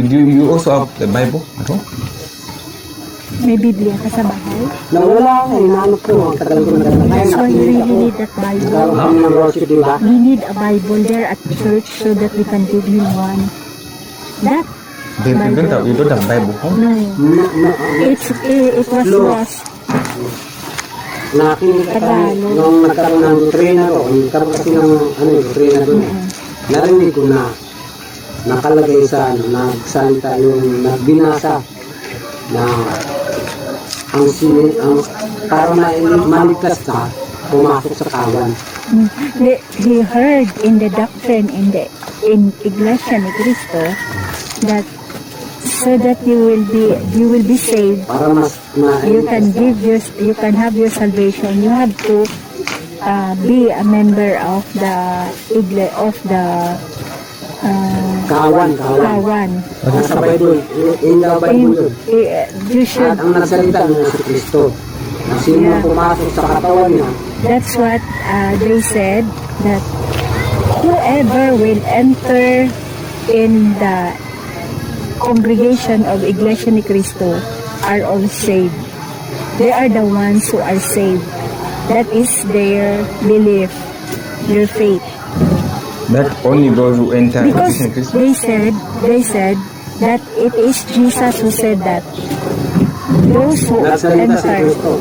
do you also have the Bible at home? May Biblia ka sa bahay? Nawala ako, inaanap ko. Ang tagal ko na That's why we really need that Bible. kami ng worship, diba? We need a Bible there at church so that we can give him one. That You don't have Bible home? no, it was lost. Nakikita kami nung nagkaroon ng trainer o nagkaroon kasi ng trainer doon. Narinig ko na nakalagay sa nagsalita yung nagbinasa na ang para maligtas ka, pumasok sa kawan. He heard in the doctrine in Iglesia ni Cristo that so that you will be saved. Para mas You can have your salvation. You have to be a member of the kawan. Nasa Bible, in the Bible. You should. At ang nagsalita ng si Kristo. Sino pumasok sa katawan niya. That's what they said, that whoever will enter in the congregation of Iglesia ni Cristo are all saved. They are the ones who are saved. That is their belief, their faith. That only those who enter Because Iglesia ni Cristo? they said that it is Jesus who said that. Those who Nagsalita si enter, Kristo.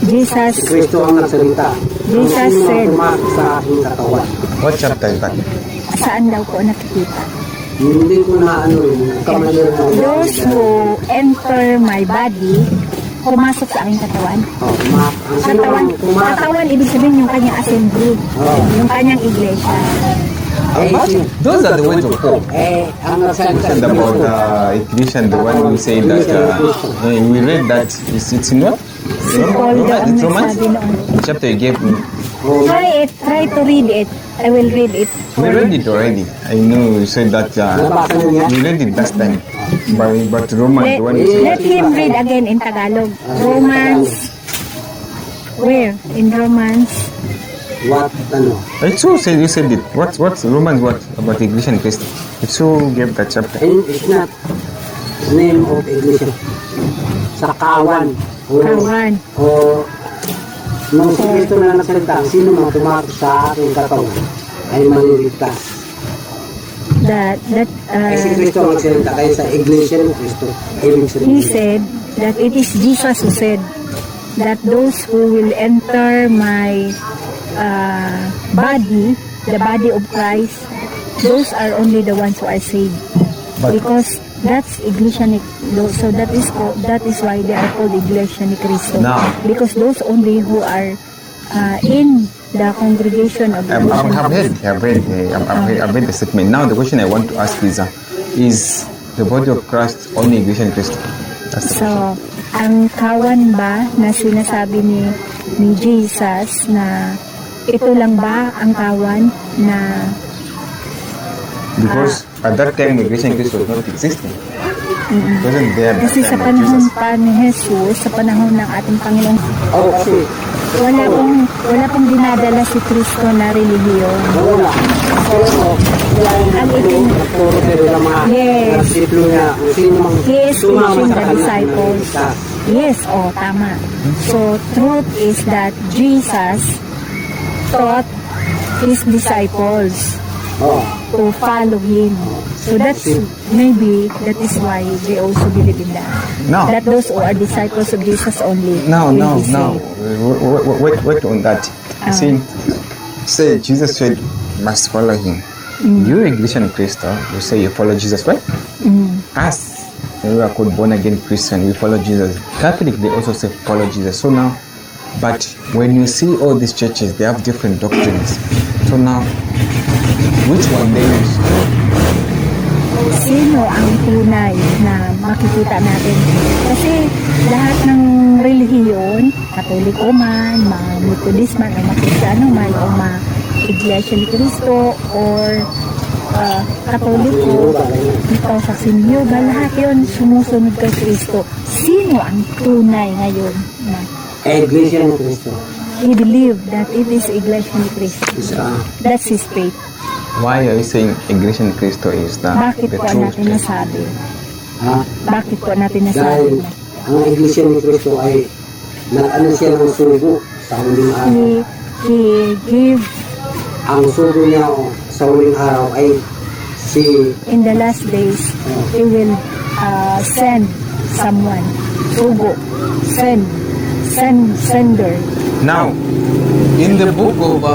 Jesus, Si Kristo ang nagsalita. Jesus Sino said, ang pumasok sa aking katawan. What chapter is that? saan daw po nakikita? Hindi ko na kamali Those who enter my body, pumasok sa aking katawan. Katawan, ibig sabihin yung kanyang assembly, yung kanyang iglesia. Those are the words of Paul. Ang nagsalita And about Ecclesian, the one who say that we read that it's in what? Paul daw ang It's Romans? nagsabi noon. Chapter you gave me. Try to read it. I will read it. We read it already. I know you said that we read it last time. But Romans, the one who Let said him read again in Tagalog. Romans. Where? In Romans. What, It's so said you said it. What's Romans what about Ecclesian Christ? It's so gave that chapter. And it's not name of Iglesia. Sa kawan. Kawan. O nung si Kristo na nagsalita, sino mang pumasok sa aking katawan ay maliligtas. Si Kristo ang nagsalita kaya sa Iglesia ni Kristo. He said that it is Jesus who said that those who will enter my body, the body of Christ, those are only the ones who are saved. Because that's Iglesia ni, so that is why they are called Iglesia ni Cristo. Now, because those only who are in the congregation of Iglesia I've read the statement. Now the question I want to ask is the body of Christ only Iglesia ni Cristo? That's the question. So, ang kawan ba na sinasabi ni Jesus na ito lang ba ang kawan na Because at that time Iglesia ni Cristo was not existing. It wasn't there. kasi sa panahon pa ni Jesus, sa panahon ng ating Panginoon, kasi wala pong dinadala si Kristo na relihiyon. wala. Ang itin, Puro pero mga Yes. disiplo niya. Sino mang He is sumama teaching sa the kanya, disciples. maliligtas. Yes, tama. So, truth is that Jesus taught his disciples to follow him. So that is why they also believe in that. No. That those who are disciples of Jesus only. No. will be saved. Wait on that. You say Jesus said must follow him. You Iglesia ni Cristo, you say you follow Jesus, right? Us, we are called born again Christian, we follow Jesus. Catholic, they also say follow Jesus. So now, but when you see all these churches, they have different doctrines. So now, which one they use? Sino ang tunay na makikita natin? Kasi lahat ng relihiyon, Katoliko man, Methodist man, o Kristiyano man, o Iglesia ni Cristo, or Katoliko, ikaw sa Sinyoga, lahat yun sumusunod kay Cristo. Sino ang tunay ngayon na Iglesia ni Cristo. he believed that it is Iglesia ni Cristo? That's his faith. Why are you saying Iglesia ni Cristo is the Bakit the po truth? natin nasabi? Ha? Bakit po natin Dahil nasabi? ang Iglesia ni Cristo ay nag-ano siya ng sugo sa huling araw. He gave Ang sugo niya sa huling araw ay in the last days, He will send someone. Sugo. Sender. Now, in the book of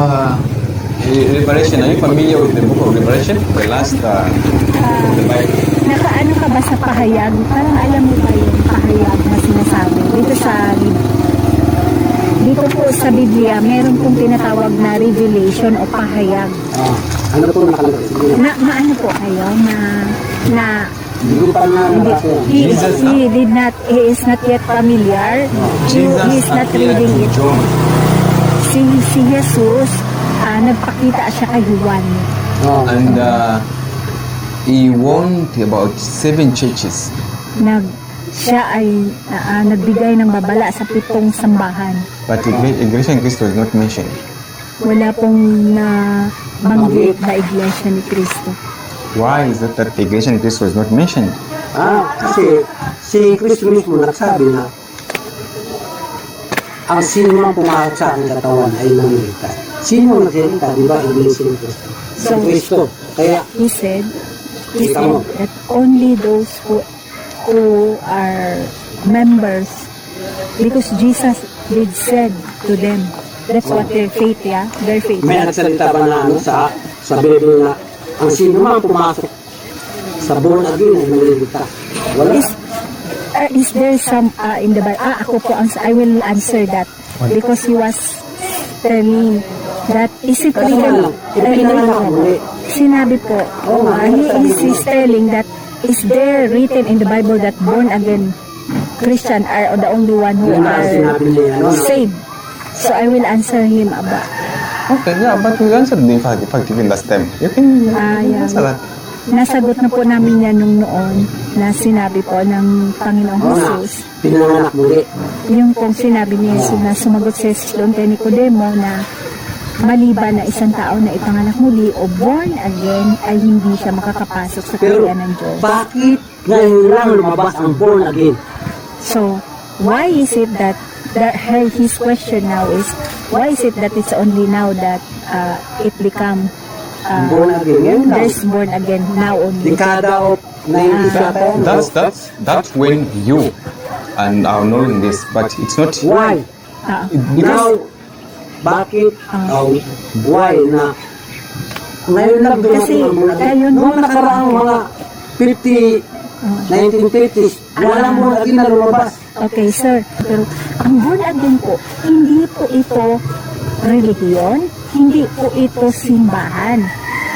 Revelation, are you familiar with the book of Revelation? The last the Bible. Nakaano ka ba sa pahayag? Parang alam mo ba yung pahayag na sinasabi? Dito po sa Biblia, meron pong tinatawag na revelation o pahayag. Ano po nakalagay? Na ano po kayo? Na Hindi pa na nakasya. he is not yet familiar. He is not appeared reading to it. John. Si Jesus, nagpakita siya kay Juan. And he warned about 7 churches. Siya ay nagbigay ng babala sa 7 sambahan. But Iglesia ni Cristo is not mentioned. Wala pong banggit na Iglesia ni Cristo. Why is it that Iglesia ni Cristo is not mentioned? Kasi si Cristo mismo nagsabi na ang sino man pumasok sa aking katawan ay mamiligtas. Sino nagsalita? Di ba? Iglesia ni Cristo. Si Cristo. Kaya, He said that only those who are members, because Jesus did said to them, that's what their faith, their faith. may nagsalita ba na sa Bible na ang sino man pumasok sa born again ay mamiligtas? Wala. Is there some in the Bible? I will answer that because he was telling that is it written? Sinabi po, he is telling that is there written in the Bible that born again Christian are the only one who are saved? So I will answer him about. Okay, yeah, but we answered the fact given last time. You can answer that. Nasagot na po namin yan nung noon na sinabi po ng Panginoong Jesus. Pinanganak muli. Yung pong sinabi niya na sumagot si Jesus doon kay Nicodemo na maliban na isang tao na ipanganak muli o born again ay hindi siya makakapasok sa kaharian ng Diyos. Bakit ngayon lang lumabas ang born again? So, why is it that his question now is, why is it that it's only now that it become Born again. Ngayon lang. there's born again now only? Dekada of 90s. That's when you and are knowing this, but it's not. Why? Now, bakit? Why na ngayon lang Kasi, dumating ang born again? ayun, Noong nakaraang mga 1930s, walang born again na lumabas. Okay, sir. Pero ang born again po, hindi po ito relihiyon, hindi po ito simbahan,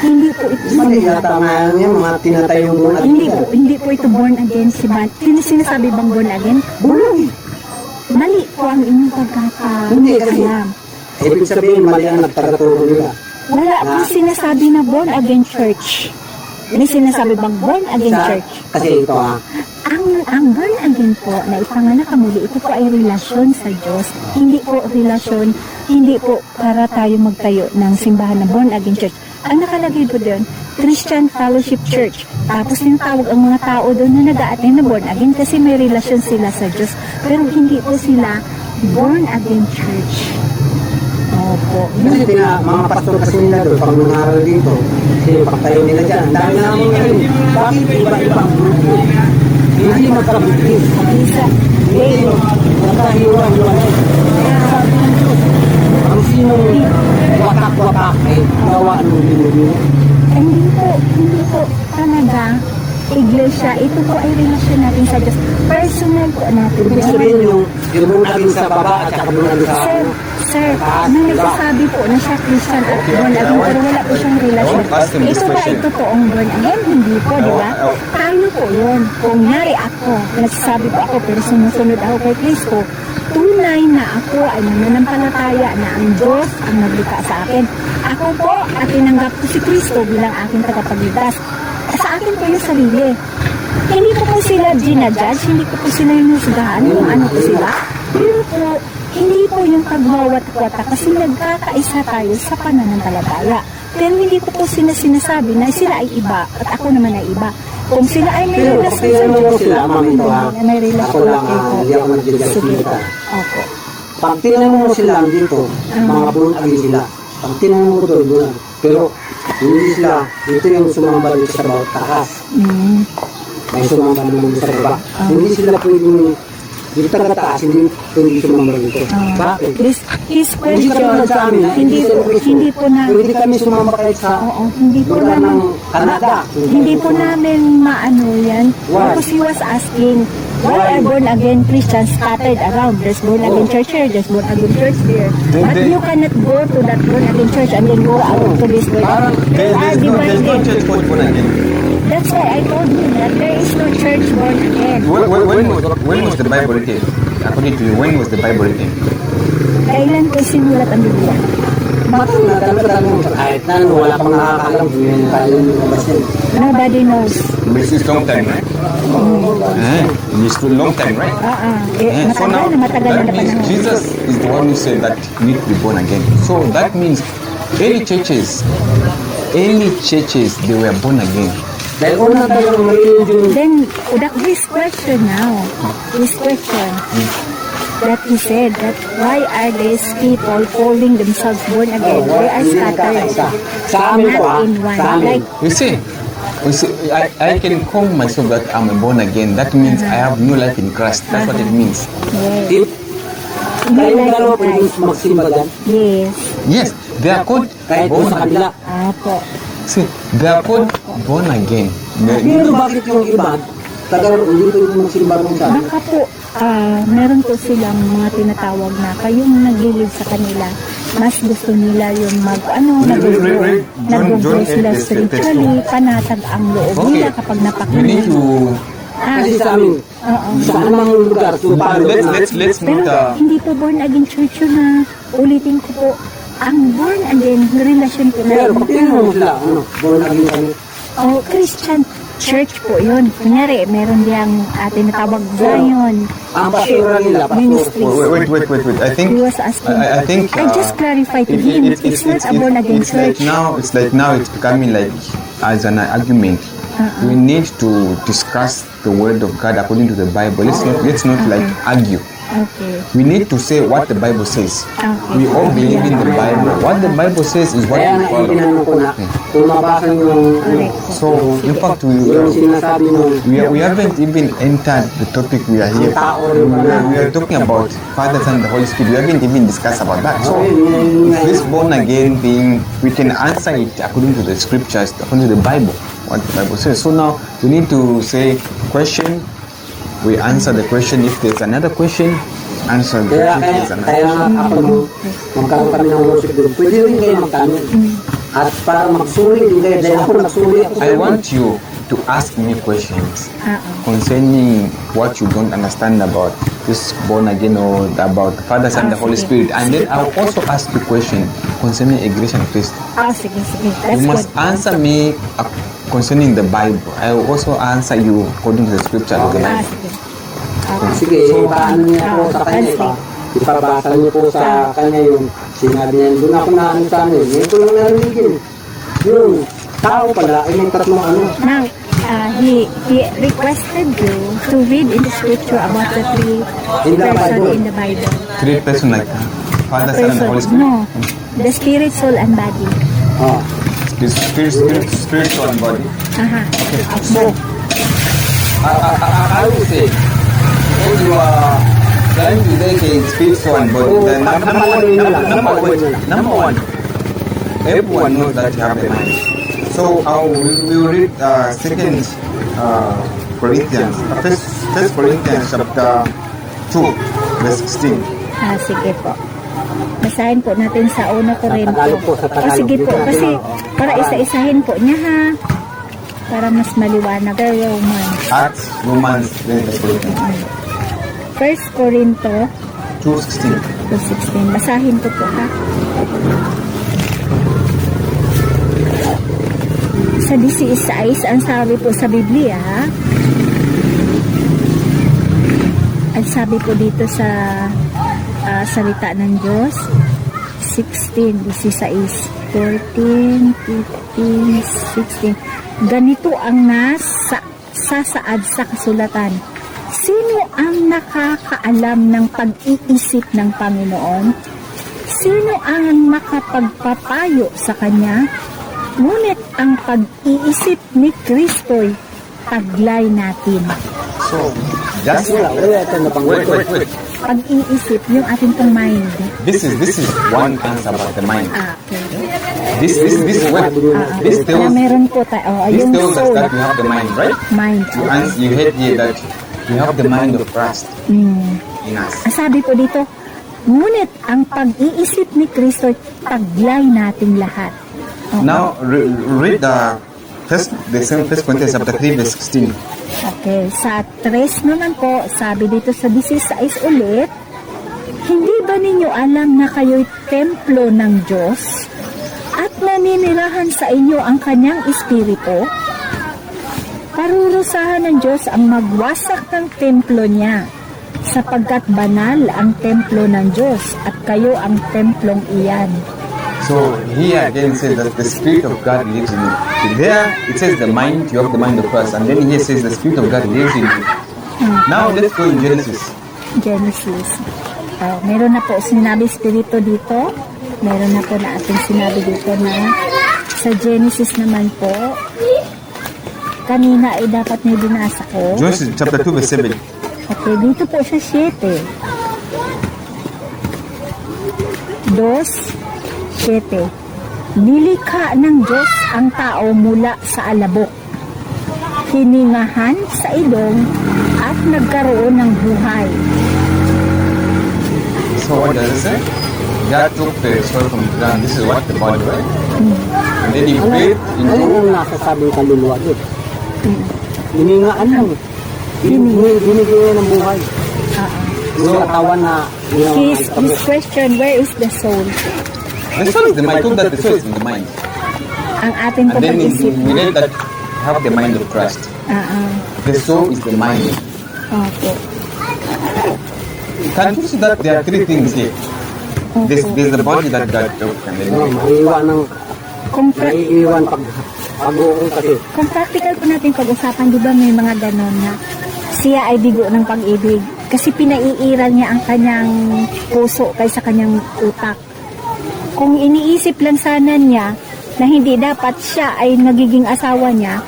hindi po ito Mali simbahan. yata nga yan, mga tinatayong born again. Hindi po ito born again simbahan. Sinasabi bang born again? Bulong. Mali po ang inyong Hindi, kasi pagkakaalam. ibig sabihin, mali ang nagtagaturo nila. Wala pong sinasabi na born again church. May sinasabi bang born again church? Kasi ito Ang born again po na ipanganak ka muli, ito po ay relasyon sa Diyos. Hindi po relasyon, hindi po para tayo magtayo ng simbahan na born again church. Ang nakalagay po doon, Christian Fellowship Church. Tapos tinatawag ang mga tao doon na nag-a-attend na born again kasi may relasyon sila sa Diyos. Pero hindi po sila born again church. Opo. Kasi mga pastor kasi nila doon, pag nangaral dito, kasi pagtayo nila dyan, ang dami namin ngayon. Bakit iba-iba ang grupo? Hindi magkabuti. Isa. Hindi magkahiwa-hiwalay. Kaya sabi ng Diyos, ang sinong watak-watak ay gawa ng binibino. Hindi po talaga iglesia. Ito po ay relasyon natin sa Diyos. Personal po natin. Ibig sabihin yung bunagin sa baba at saka bunagin sa Sir, nang nagsasabi po na siya Christian at born again, pero wala po siyang relasyon. Don't ask him this Ito ba question. ay totoong born again? Hindi po, di ba? Tayo po yun. Kung nari ako, nagsasabi po ako, pero sumusunod ako kay Kristo, tunay na ako ay nananampalataya na ang Diyos ang naglikha sa akin. Ako po at tinanggap ko si Kristo bilang aking tagapagligtas. Sa akin po yung sarili. Hindi ko po sila ginajudge, hindi ko po sila hinusgahan kung ano po sila. Pero po, hindi po yung pagwawat-wata kasi nagkakaisa tayo sa pananampalataya. Pero hindi ko po sinasabi na sila ay iba at ako naman ay iba. Kung sila ay may Pero relasyon pag tinanong mo sila, ma'am, ito ha, may relasyon. ako lang, hindi ako Sige. nagdidagpita. Opo. Pag tinanong mo sila dito, mga born again sila. Pag tinanong mo doon, born again. Pero hindi sila, dito yung sumambal sa bawat takas. May sumambal naman sa baba. Hindi sila pwedeng, dito taga-taas, hindi pwedeng sumambal dito. Bakit? His Hindi ka naman sa amin, hindi po na, Pwede kami sumambal kahit sa hindi po lugar namin, ng Canada. hindi po namin maano yan. Why? Because he was asking, why are born again Christians scattered around? There's born again church here, there's born again church there. But you cannot go to that born again church and then go out to this born again. They are There's no divided. church called born again. That's why I told him that there is no church born again. When was the Bible written? According to you, when was the Bible written? Kailan ko sinulat ang Biblia? Kahit na, wala pang nakakaalam kung yun yung labas yan. Nobody knows. This is long time, right? It's a long time, right? So now, Matagal na that means panahon. Jesus is the one who said that you need to be born again. So that means early churches, they were born again. Dahil una talagang religion, Then, his question now, that he said that why are these people calling themselves born again? They are scattered, sa amin po ha, not in one. sa amin. Like, You see, I can call myself that I'm a born again. That means I have new life in Christ. That's what it means. yes, If new kayong life dalawa in pwede Christ. magsimba dyan, Yes. Yes, they are called kahit po born sa kabila. Apo. See, they are called born again. Pero bakit yung iba, hindi pwede magsimba kung saan? Baka po, meron po silang mga tinatawag na kayong naglilid sa kanila, mas gusto nila yung nag-grow sila spiritually, panatag ang loob nila kapag We need napakinggan. to Kasi sa amin, sa anumang lugar, let's Pero not. hindi po born again church yun na ulitin ko po, ang born again relasyon ko na Pero pag tinanong mo sila, born again kami. Christian church po yun. Kunyari, meron diyang tinatawag Zion Ang pastora nila, pastor. Ministries. Wait. I think He was asking. I think I just clarified to him. It's not a born again church. It's like now it's becoming like as an argument. We need to discuss the word of God according to the Bible. Let's not like argue. Okay. We need to say what the Bible says. Okay. We all believe in the Bible. What the Bible says is what Kaya we nga follow. itinanong ko na, kung mabasa yung, So, in fact, yung sinasabi nung, we haven't even entered the topic we are here. We are talking about Father, Son, and the Holy Spirit. We haven't even discussed about that. So, this born again thing, we can answer it according to the scriptures, according to the Bible, what the Bible says. So now, we need to say question. We answer the question. If there's another question, answer the kaya question. If there's another kaya question. nga ako nung magkaroon kami ng worship group, pwede rin kayo magtanong. At para magsuli din kayo, dahil ako nagsuli ako sa I want you to ask me questions Oo. concerning what you don't understand about this born again or about the Father, Son, and the Holy Spirit. And then I'll also ask you question concerning Iglesia ni Cristo. Sige. That's You must good. answer me concerning the Bible. I will also answer you according to the scripture of the Bible. Sige. sige, paano niya po sa kanya, ipabasa niyo po sa kanya yung sinabi niya, doon ako na ano sa amin, yun ko lang narinig yun. Yung tao pala, ay yung tatlong ano. Now, he requested you to read in the scripture about the three persons in the Bible. Three person like Father, Son, and the Holy Spirit. No, the spirit, soul, and body. Spirit, soul, and body. So, I would say, when you are trying to dedicate spirit, soul, and body, then number one, everyone knows that you have a mind. So we will read Second Corinthians, First Corinthians chapter 2, verse 16. Sige po. Basahin po natin sa 1 Corinto. Sige po, kasi para isa-isahin po niya ha. Para mas maliwanag. Acts, Romans, then First Corinthians. 1 Corinto 2:16. 2:16. Basahin ko po ha. Sa 16, ang sabi po sa Biblia, ang sabi po dito sa salita ng Diyos, 16, 14, 15, 16. Ganito ang sasaad sa kasulatan. Sino ang nakakaalam ng pag-iisip ng Panginoon? Sino ang makapagpapayo sa Kanya? Ngunit ang pag-iisip ni Kristo'y taglay natin. So, just wait. Pag-iisip, yung ating pong mind. This is one answer about the mind. Okay. This Na tells meron po tayo. this Yung tells us soul. that you have the mind, right? Mind. You heard here that you have the mind of Christ in us. Ang sabi po dito, ngunit ang pag-iisip ni Kristo taglay nating lahat. Okay. Now read the same First Corinthians chapter 3 verse 16. Okay, sa 3 naman po, sabi dito sa 16 ulit, hindi ba ninyo alam na kayo'y templo ng Diyos at naninirahan sa inyo ang kanyang espiritu? Parurusahan ng Diyos ang magwasak ng templo niya, sapagkat banal ang templo ng Diyos at kayo ang templong iyan. So here again says that the Spirit of God lives in you. There it says the mind, you have the mind of Christ, and then here says the Spirit of God lives in you. Now let's go in Genesis. Genesis. Meron na po sinabi espiritu dito. Meron na po na ating sinabi dito na sa Genesis naman po, kanina ay dapat may binasa ko. Genesis chapter 2 verse 7. Okay, dito po sa 7. 7. Nilikha ng Diyos ang tao mula sa alabok. Hiningahan sa ilong at nagkaroon ng buhay. So what does it say? God took the soil from the ground. This is what the body, right? And then He breathed Ano into. yung nasasabing kaluluwa doon? Hiningaan lang. Binigyan ng buhay. Yung katawan na His question, where is the soul? The soul is the mind. Told that the soul is in the mind. Ang ating And then pag-isip. we read that have the mind of Christ. The soul is the mind. Okay. Can you see that there are three things here? There's the body that God took, and then maiiwan pag-uong kasi. Kung practical po natin pag-usapan, di ba may mga ganon na siya ay bigo ng pag-ibig kasi pinaiiral niya ang kanyang puso kaysa kanyang utak. Kung iniisip lang sana niya na hindi dapat siya ay nagiging asawa niya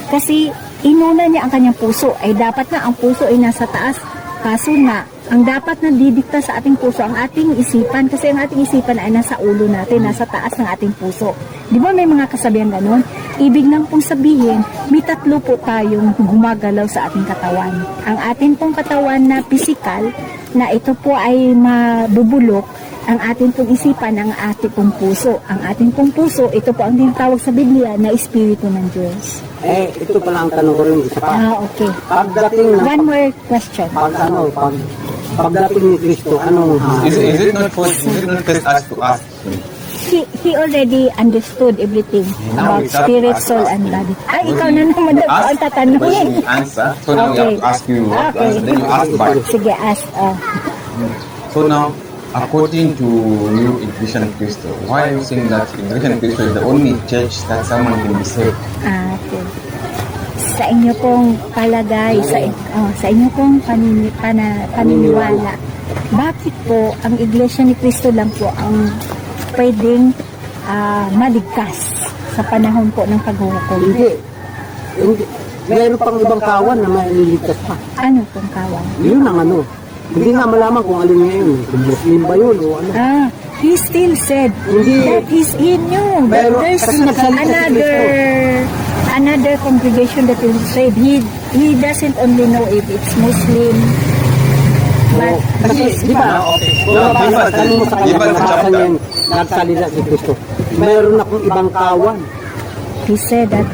kasi inuna niya ang kanyang puso, ay dapat na ang puso ay nasa taas. Kaso na, ang dapat na didikta sa ating puso, ang ating isipan, kasi ang ating isipan ay nasa ulo natin, nasa taas ng ating puso. Di ba may mga kasabihan ganon? Ibig nang pong sabihin, may tatlo po tayong gumagalaw sa ating katawan. Ang ating pong katawan na pisikal, na ito po ay mabubulok, ang ating pong isipan, ang ating pong puso. Ang ating pong puso, ito po ang tinatawag sa Biblia na Espiritu ng Diyos. Ito pala ang tanong ko rin isa pa. Okay. Pagdating na, One more question. pagdating ni Kristo, anong is it not first us to ask Him? He already understood everything Now about we have spirit, to ask soul, us. and body. Ay, ikaw na naman daw po ang tatanungin. When we answer, so now we have to ask you what to Okay. answer. Then you ask back. Sige, ask. So now, according to New Iglesia Cristo, why are you saying that Iglesia Cristo is the only church that someone can be saved? Okay. Sa inyo pong palagay, sa inyo pong paniniwala, bakit po ang Iglesia ni Cristo lang po ang pwedeng maligtas sa panahon po ng paghuhukom? Hindi. Mayroon pang ibang kawan na maililigtas pa. Ano pong kawan? Yun ang ano. Hindi nga malaman kung alin ngayon. Kung Muslim ba yun o ano. He still said Hindi. that he's in you. But Pero, there's kasi nagsalita si another congregation that will say he doesn't only know if it's Muslim, but Kasi, di ba? Tanong mo sa kanya kung saan yan nagsalita si Kristo. Mayroon akong ibang kawan. he said that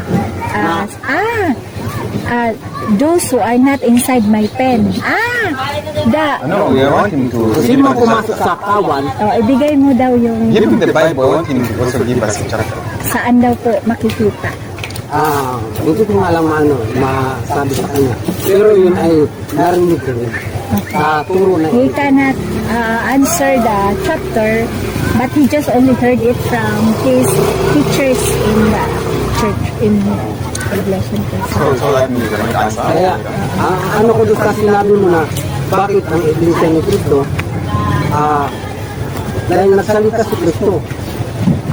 those who are not inside my pen. No, we want him to Kasi give mo us a pumasok chapter. sa kawan, Ibigay mo daw yung Give him the Bible, I want him to also give us a chapter. saan daw po makikita. hindi ko nga lang masabi sa kanya. Pero yun ay narinig ko rin. Turo na He cannot answer the chapter, but he just only heard it from his teachers in the church. Iglesia ni Cristo. So that means the right answer. Kaya, ano ko doon sa sinabi mo na, bakit ang Iglesia ni Cristo, dahil nagsalita si Cristo,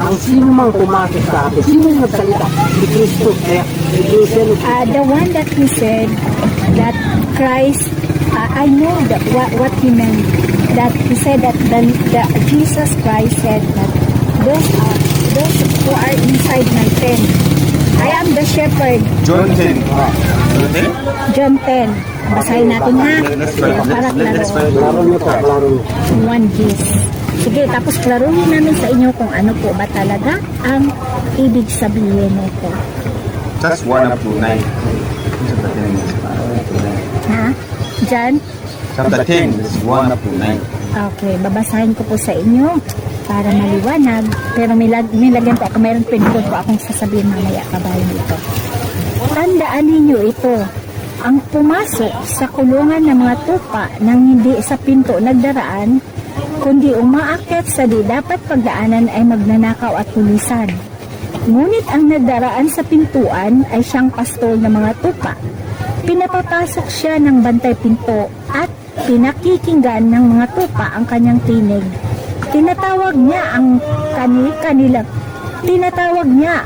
ang sino mang pumasok sa atin, sino yung nagsalita? Si Cristo. Kaya, Iglesia ni Cristo. The one that he said that Christ, I know that what he meant. That he said that the Jesus Christ said that those who are inside my tent, I am the shepherd. John 10. John 10. Basahin natin ha. Para klaro. Klaro nyo po, klaro nyo. One G's. Sige, tapos klaruhin namin sa inyo kung ano po ba talaga ang ibig sabihin nito. Just 1 up to 9. Ha? John? Chapter 10 is 1 up to 9. Okay, babasahin ko po sa inyo para maliwanag. Pero may lagyan po ako, mayroon pinipod po akong sasabihin mamaya kabayan dito. Tandaan ninyo ito, ang pumasok sa kulungan ng mga tupa nang hindi sa pinto nagdaraan, kundi umaakyat sa di dapat pagdaanan ay magnanakaw at tulisan. Ngunit ang nagdaraan sa pintuan ay siyang pastol ng mga tupa. Pinapapasok siya ng bantay pinto at pinakikinggan ng mga tupa ang kanyang tinig. Tinatawag niya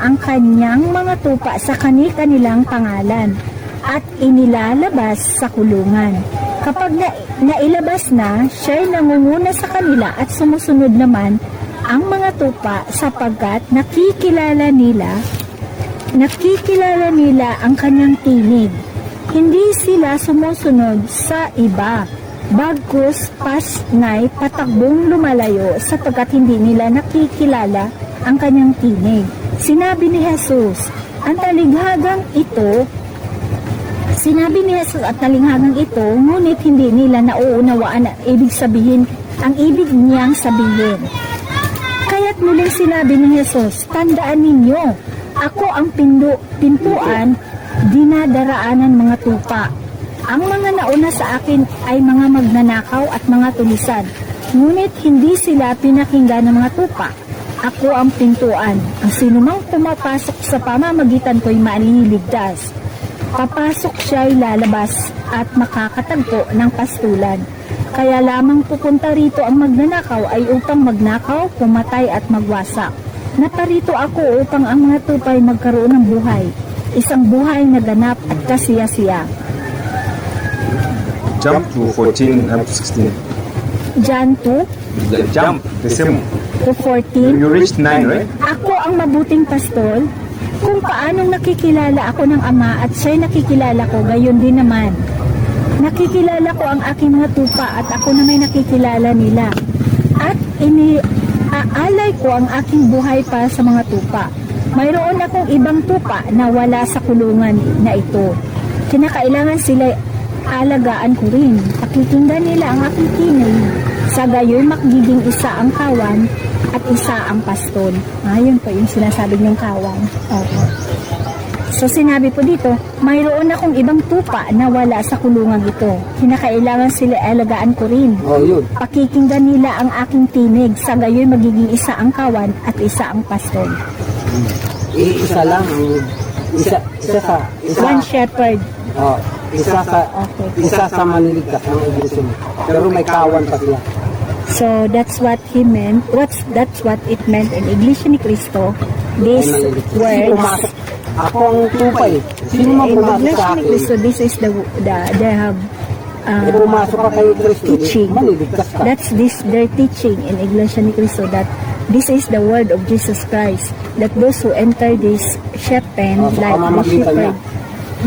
ang kanyang mga tupa sa kanilang pangalan at inilalabas sa kulungan. Kapag nailabas na, siya'y nangunguna sa kanila at sumusunod naman ang mga tupa sapagkat nakikilala nila ang kanyang tinig. Hindi sila sumusunod sa iba, bagkus pasnay patakbong lumalayo sapagkat hindi nila nakikilala ang kanyang tinig. Sinabi ni Jesus at talinghagang ito, ngunit hindi nila nauunawaan ang ibig niyang sabihin. Kaya't muling sinabi ni Jesus, tandaan ninyo, ako ang pintuan, dinadaraanan mga tupa. Ang mga nauna sa akin ay mga magnanakaw at mga tulisan, ngunit hindi sila pinakinggan ng mga tupa. Ako ang pintuan. Ang sinumang pumapasok sa pamamagitan ko'y maliligtas. Papasok siya'y lalabas at makakatagpo ng pastulan. Kaya lamang pupunta rito ang magnanakaw ay upang magnakaw, pumatay at magwasak. Naparito ako upang ang mga tupay magkaroon ng buhay. Isang buhay na ganap at kasiya-siya. Jump to 14 up to 16. John 2 Jump, the same. to 14. You reached 9, right? Ako ang mabuting pastol, kung paanong nakikilala ako ng Ama at siya'y nakikilala ko, gayon din naman. Nakikilala ko ang aking mga tupa at ako na may nakikilala nila. At iniaalay ko ang aking buhay para sa mga tupa. Mayroon akong ibang tupa na wala sa kulungan na ito. Kinakailangan sila alagaan ko rin. Pakikinggan nila ang aking tinig. Sa gayoy magiging isa ang kawan at isa ang pastol. Yun po yung sinasabi niyong kawan. Okay. So sinabi po dito, mayroon akong ibang tupa na wala sa kulungan ito. Kinakailangan sila alagaan ko rin. Yun. Pakikinggan nila ang aking tinig. Sa gayoy magiging isa ang kawan at isa ang pastol. Isa lang. Isa. One shepherd. Isa sa maniligtas ng iglesia. Pero may kawan pa sila. So that's what he meant. That's what it meant in Iglesia ni Cristo. These words. Ako ang tupay. Sino man In pumasok Iglesia sa ni akin? Cristo, this is they have Pumasok ka kay Cristo. teaching. Maniligtas ka. That's their teaching in Iglesia ni Cristo that this is the word of Jesus Christ. That those who enter this shepherd like the shepherd,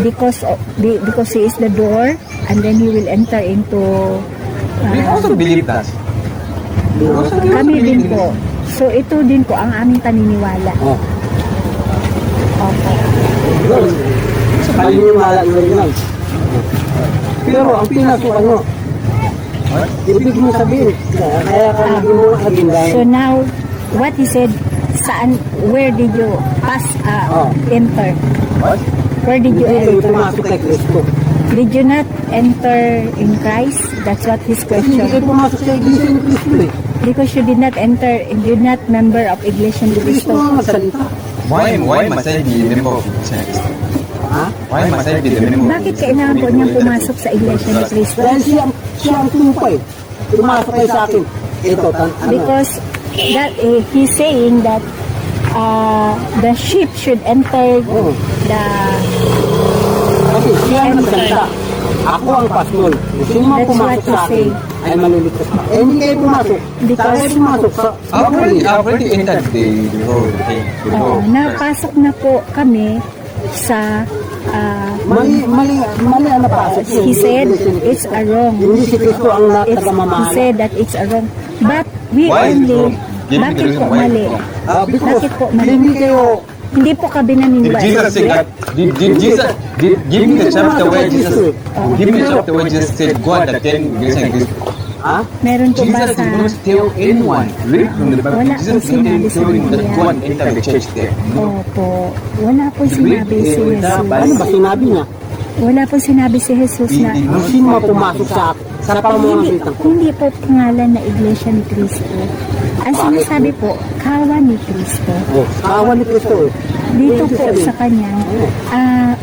because he is the door, and then he will enter into. We also believe that. Kami din po. So ito din po ang aming paniniwala. Okay. Paniniwala yun. Pero ang pinasukan mo, ibig mo sabihin, kaya ka naging muna kagindahin. So now, what he said, where did you enter? What? Where did you Ito yung enter? pumasok kay Cristo. Did you not enter in Christ? That's what his Hindi kayo question. pumasok sa iglesia ni Cristo eh. Because you did not enter, you're not member of Iglesia ni Cristo Cristo. ang magsalita. Why must I be a member of Iglesia ni Cristo? Ha? Why must I be the minimum? Bakit kailangan po niyang pumasok sa Iglesia ni Cristo? Dahil siya ang tumupay. Pumasok kayo sa akin. Ito, Because that he's saying that the sheep should enter Oo. the Kasi siya ang nagsalita. Ako ang pastor. Sino man That's pumasok what sa he akin say. ay maliligtas ka. Eh, hindi kayo pumasok. Because- Tayo pumasok sa... I've already entered the road. Okay, the door. napasok na po kami sa Mali ang napasok. he said it's a wrong. Hindi si Kristo ang He tagamamahala. said that it's a wrong. But we Why is it only, wrong? Give me the bakit reason po why it's mali? wrong. Because Bakit po mali? hindi kayo... Hindi po ka Did binanimba. Jesus say that? Did Jesus give me the chapter where Jesus give me the chapter where Jesus said go and attend Iglesia ni Cristo? Ha? Meron po ba Jesus sa... did not tell anyone. Read from the Bible. Wala Jesus po did not sinabi sa tell him that Biblia. go and enter the church there. Opo. Wala po sinabi si Ano Jesus. ba sinabi niya? Wala po sinabi si Jesus na... Sino man pumasok sa pamamagitan ko? Hindi po pangalan na Iglesia ni Cristo. Ang sinasabi po, kawan ni Cristo. Kawan ni Kristo. Dito po sa kanya,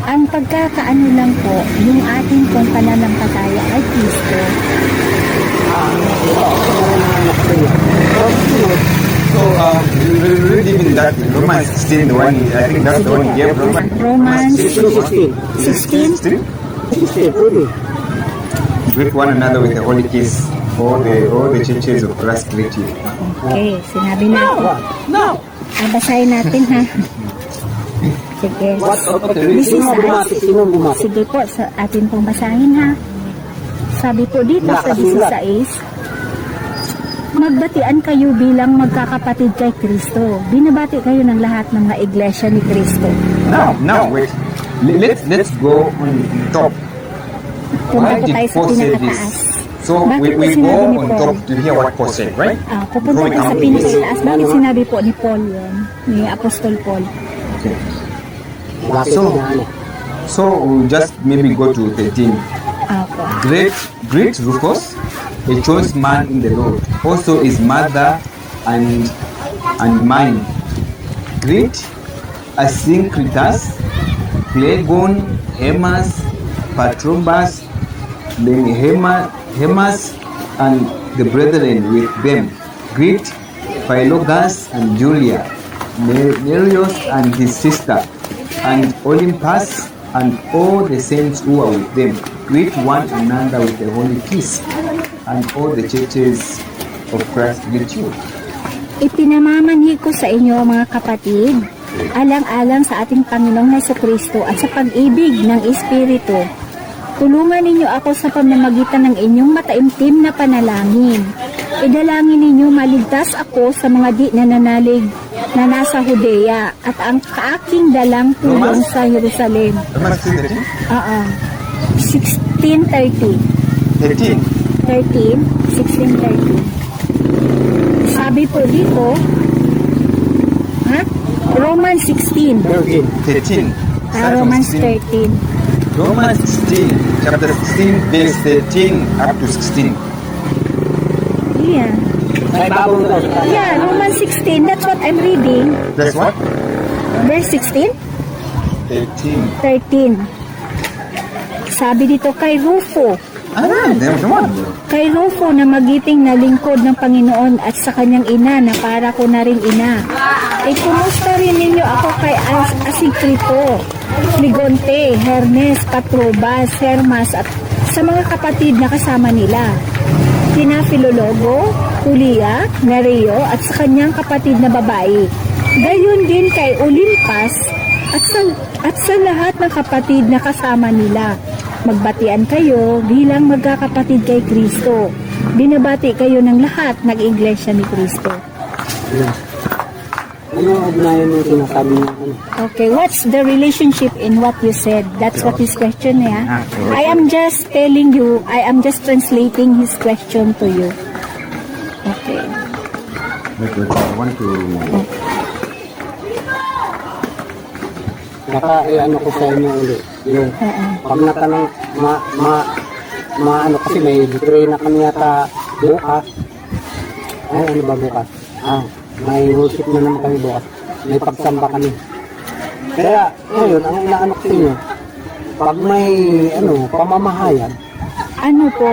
ang pagkakaano lang po, yung ating pong pananampalataya ay Cristo. So we read even that Romans 16, the one I think that's the one he gave Romans 16. 16, 16, pwede. Greet one another with a holy kiss. All the churches of Christ greet you. okay, sinabi natin. No! Basahin natin ha. Sige. This is Sino bumati? Sino bumati? Sige po, sa atin pong basahin ha. Sabi po dito sa 16, magbatian kayo bilang magkakapatid kay Kristo. Binabati kayo ng lahat ng mga iglesia ni Kristo. Now wait. Let's go on top. Punta Why po did tayo sa Paul say pinakataas. this? So Bakit po we sinabi go ni on Paul? top to hear what Paul said, right? Pupunta tayo sa pinakataas. Bakit sinabi po ni Paul yun? Ni Apostol Paul. Okay. Bakit So- niya ano? So we'll just maybe go to 13. Opo. Great Rufus, a choice man in the Lord, also his mother and mine. Greet Asyncritus, Phlegon, Hermas, Patrobas, then Hermas and the brethren with them. Greet Philogas and Julia, Nereus and his sister, and Olympus and all the saints who are with them. Greet one another with a holy kiss, and all the churches of Christ greet you. Ipinamamanhi ko sa inyo mga kapatid, alang-alang sa ating Panginoong Hesukristo at sa pag-ibig ng Espiritu. Tulungan ninyo ako sa pamamagitan ng inyong mataimtim na panalangin. Idalangin ninyo maligtas ako sa mga di nananalig na nasa Judea at ang kaaking dalang tulong sa Jerusalem. Romans 13? 16:30. 13. 16:30. Sabi po dito, Romans 16. 13. Romans 13. Romans 16, chapter 16, verse 13 up to 16. Yeah. Ay, babong daw. Yeah, Romans 16. That's what I'm reading. That's what? Verse 16, 13. 13. Sabi dito kay Rufo. There's one. Kay Rufo na magiting na lingkod ng Panginoon at sa kanyang ina na para ko na rin ina. Kumusta rin ninyo ako kay Asyncrito, Phlegonte, Hermes, Patrobas, Hermas at sa mga kapatid na kasama nila. Kina Filologo, Julia, Nereo at sa kanyang kapatid na babae. Gayon din kay Olimpas at sa lahat ng kapatid na kasama nila. Magbatian kayo bilang magkakapatid kay Kristo. Binabati kayo ng lahat ng iglesia ni Kristo. Ano ang ugnayan yung sinasabi niya? Okay, what's the relationship in what you said? That's what his question is. I am just telling you, I am just translating his question to you. Okay. Wait, I want to... Ano ko sa inyo ulit. Yung pag natanong, ano kasi may betray na kami yata bukas. Ay, ano ba bukas? May worship na naman kami bukas. May pagsamba kami. Kaya, ngayon, ang inaano ko sa inyo, pag may, pamamahayan, Ano po,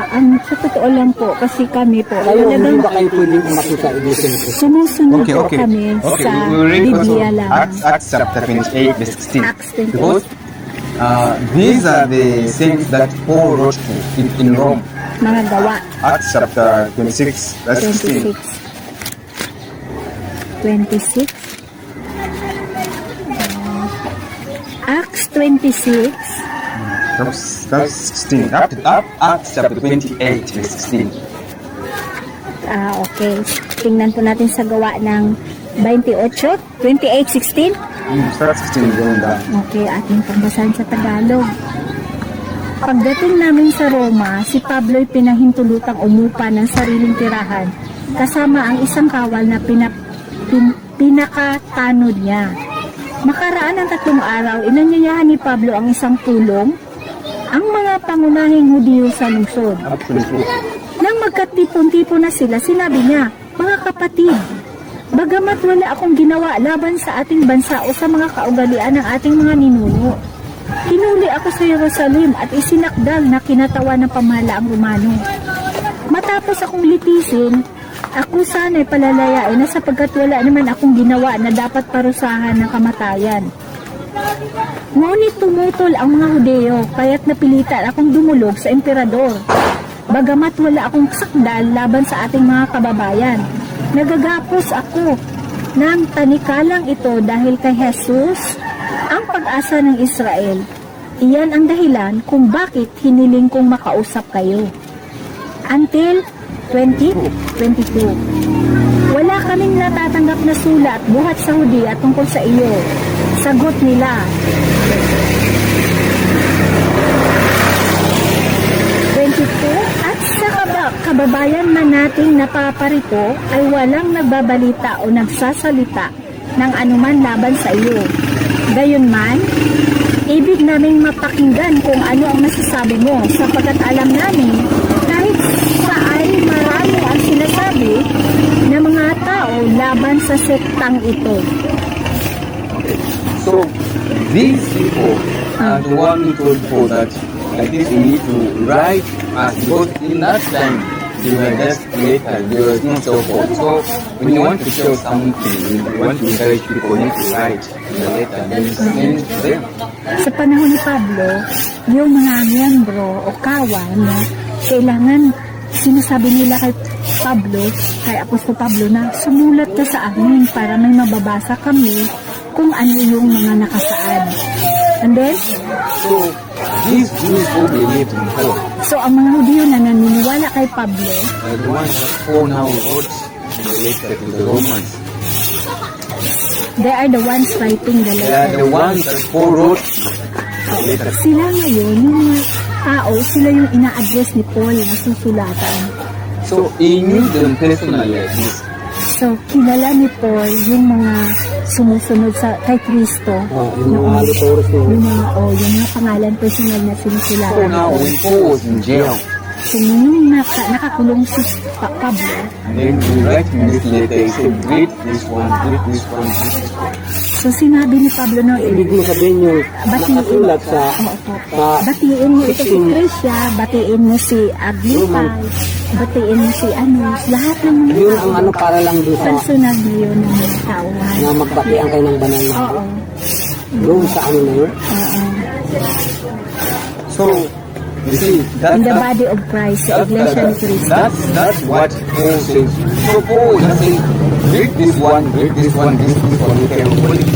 ang sa totoo lang po, kasi kami po, kayo, hindi talagang ba kayo pwedeng umaki sa Iglesia ni Cristo? sumusunod Okay, po okay. kami Okay, sa we read also Biblia lang. Acts chapter 28, verse 16. Acts 28. Because these are the things that Paul wrote to in Rome. Mga gawa. Acts chapter 26, verse 16. 26. Acts 26. That's 16. Acts chapter 28, verse 16. Okay. Tingnan po natin sa gawa ng 28, 16. Start 16 going down. Okay, ating pagbasahin sa Tagalog. Pagdating namin sa Roma, si Pablo'y pinahintulutang umupa ng sariling tirahan kasama ang isang kawal na pinakatanod niya. Makaraan ng 3 araw, inanyayahan ni Pablo ang isang pulong, ang mga pangunahing Hudiyo sa lungsod. Nang magkatipon-tipon na sila, sinabi niya, "Mga kapatid, bagamat wala akong ginawa laban sa ating bansa o sa mga kaugalian ng ating mga ninuno, hinuli ako sa Jerusalem at isinakdal na kinatawan ng pamahalaang Romano. Matapos akong litisin, ako sana'y palalayain na sapagkat wala naman akong ginawa na dapat parusahan ng kamatayan. Ngunit tumutol ang mga Hudeo, kaya't napilitan akong dumulog sa emperador. Bagamat wala akong sakdal laban sa ating mga kababayan, nagagapos ako ng tanikalang ito dahil kay Jesus, ang pag-asa ng Israel. Iyan ang dahilan kung bakit hiniling kong makausap kayo." Until 2022. Wala kaming natatanggap na sulat buhat sa Hudiya tungkol sa iyo. Sagot nila. 22. At sa kababayan man nating napaparito ay walang nagbabalita o nagsasalita ng anuman laban sa iyo. Gayunman, ibig naming mapakinggan kung ano ang masasabi mo sapagkat alam namin kahit sa ay marami ang sinasabi ng mga tao laban sa sektang ito. So, these people are the one who told Paul that like this we need to write as because in that time they were just later, there was no cell phone. So when you want to show something, you want to encourage people, you need to write the letter and then send it to them. Sa panahon ni Pablo, yung mga miyembro o kawan na kailangan sinasabi nila kay Pablo, kay Apostol Pablo na sumulat ka sa amin para may mababasa kami kung ano yung mga nakasaad. And then, So these Jews who believed in Paul so ang mga Hudyo na naniniwala kay Pablo, are the ones that Paul now wrote the letter to the Romans. they are the ones writing the They are letter. the ones that Paul wrote the letter. Sila ngayon, yung mga tao, sila yung ina-address ni Paul na susulatan. So he knew them personally like this. So, kilala ni Paul yung mga sumusunod kay Kristo. Yung mga auditores ko. Yung mga pangalan personal na So sinusulatan. now when Paul was in jail, So, nung nakakulong si Pablo, and then he write in this letter, he said, read this one, read this one, read this one. so sinabi ni Pablo na Ibig mo sabihin yung nakasulat sa batiin mo ito si Trisha, batiin mo si Aglipay, batiin mo si lahat ng yun ang para lang doon sa personal na yun ng mga tauhan. na magbatian kayo ng banal na Oo. doon sa ano na yun. So, you see, In the body of Christ, sa Iglesia ni Cristo. that's what Paul says. So Paul just says, read this one, read this one, this one, you can put it.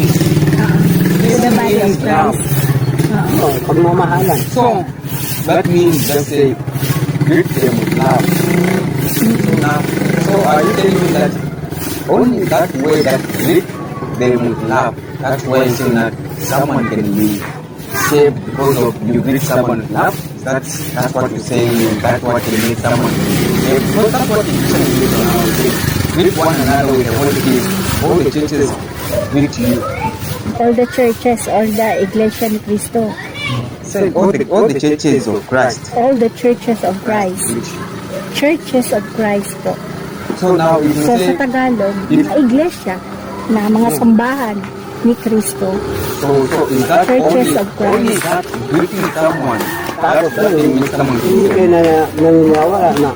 In the body of Christ. Pagmamahalan. So, that means just say, greet them with love. Now, so are you telling me that only that way that greet them with love, that's why you say that someone can be saved because of you greet someone with love? That's what you're saying, that's what you need someone to be saved. Because that's what you say. Greet one another with a holy kiss. All the churches greet you. All the churches, all the Iglesia ni Cristo. Say all the churches of Christ. All the churches of Christ. Churches of Christ po. So now if you So say, sa Tagalog, mga iglesia, na mga sambahan. ni Kristo. So in that Churches only, of Christ. only that greeting someone, Tapos that thing is someone hindi kayo naniniwala na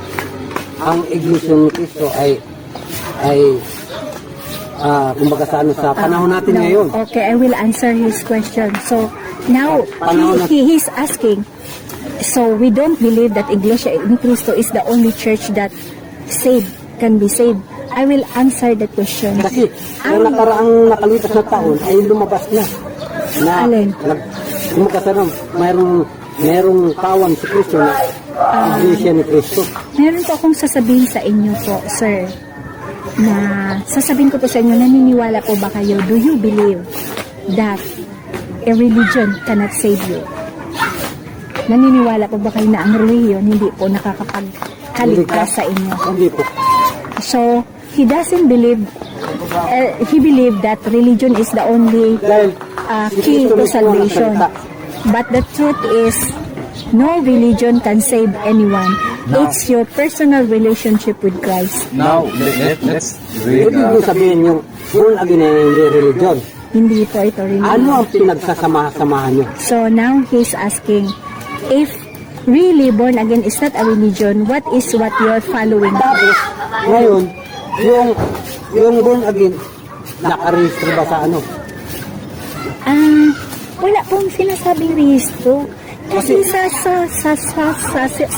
ang Iglesia ni Cristo ay kumbaga sa panahon natin No. ngayon. Okay, I will answer his question. So, now, he's asking, so we don't believe that Iglesia ni Cristo is the only church that can be saved. I will answer the question. Kasi ang nakalipas na taon ay lumabas na. Alin? Kumbaga sa merong kawan si Cristo na Iglesia ni Cristo. Meron po akong sasabihin sa inyo po, sir, na sasabihin ko po sa inyo, naniniwala po ba kayo, do you believe that a religion cannot save you? Naniniwala po ba kayo na ang religion hindi po nakakapagkaligtas sa inyo? Hindi po. So, he doesn't believe, he believed that religion is the only key to salvation. But the truth is, no religion can save anyone. It's your personal relationship with Christ. Now let's read. Ibig mo sabihin yung born again ay hindi religion. Hindi po ito religion. Ano ang pinagsasama-samahan nyo? So now he's asking, if really born again is not a religion, what is what you're following? Tapos, ngayon, yung born again, nakaregister ba sa ano? Wala pong sinasabing rehistro. Kasi sa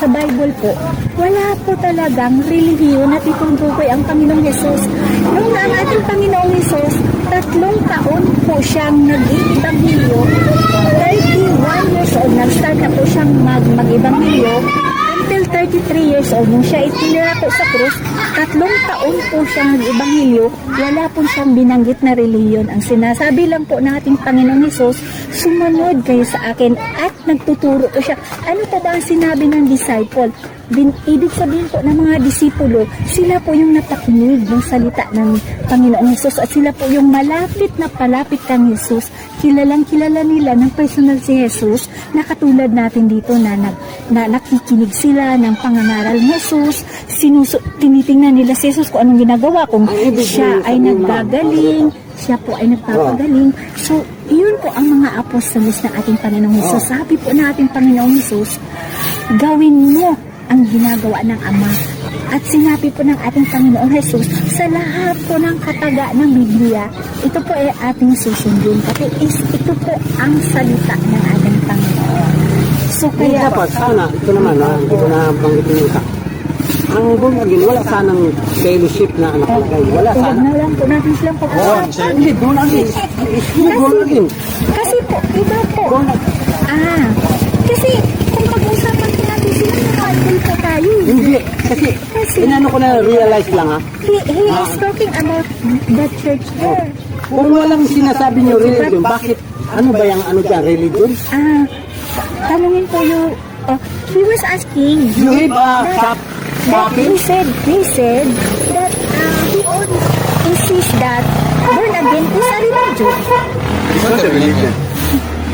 Bible po, wala po talagang relihiyon na titutukoy ang Panginoong Hesus. Nung ang ating Panginoong Hesus, 3 taon po siyang nag-ibanghelyo. 31 years old, nag-start na po siyang mag-ibanghelyo. Until 33 years old, nung siya itinira po sa krus, 3 taon po siyang nag-ibanghelyo, wala po siyang binanggit na relihiyon. Ang sinasabi lang po ng ating Panginoong Hesus, sumunod kayo sa akin, at nagtuturo po siya. Ano pa ba ang sinabi ng disciple? Ibig sabihin po ng mga disipulo, sila po yung napakinig ng salita ng Panginoong Hesus at sila po yung malapit na palapit kang Hesus. Kilalang kilala nila ng personal si Hesus na katulad natin dito na nakikinig sila ng pangangaral ng Hesus. Tinitingnan nila si Hesus kung anong ginagawa, kung siya ay naggagaling, siya po ay nagpapagaling. So, iyon po ang mga apostolos ng ating Panginoong Hesus. Sabi po ng ating Panginoong Hesus, gawin mo ang ginagawa ng Ama. At sinabi po ng ating Panginoong Hesus, sa lahat po ng kataga ng Biblia, ito po ay ating susundin. Kasi ito po ang salita ng ating Panginoon. So, Hindi kaya dapat, sana, ito naman, hindi ko na banggitin yung isa. Ang born again, wala sanang fellowship na nakalagay. Wala tulad sana. na lang po natin silang pag-usapan. Hindi, born again. Born again. Kasi po, iba po. Kasi kung pag-usapan po natin sila, nakakul po tayo. Hindi, kasi inano ko na realize lang ha. He is talking about the church there. Kung walang sinasabi niyo religion, bakit, ano ba yung ano dyan, religion? Tanungin po yung, he was asking. You have a shop. He said that he only insists that born again is a religion. It's not a religion.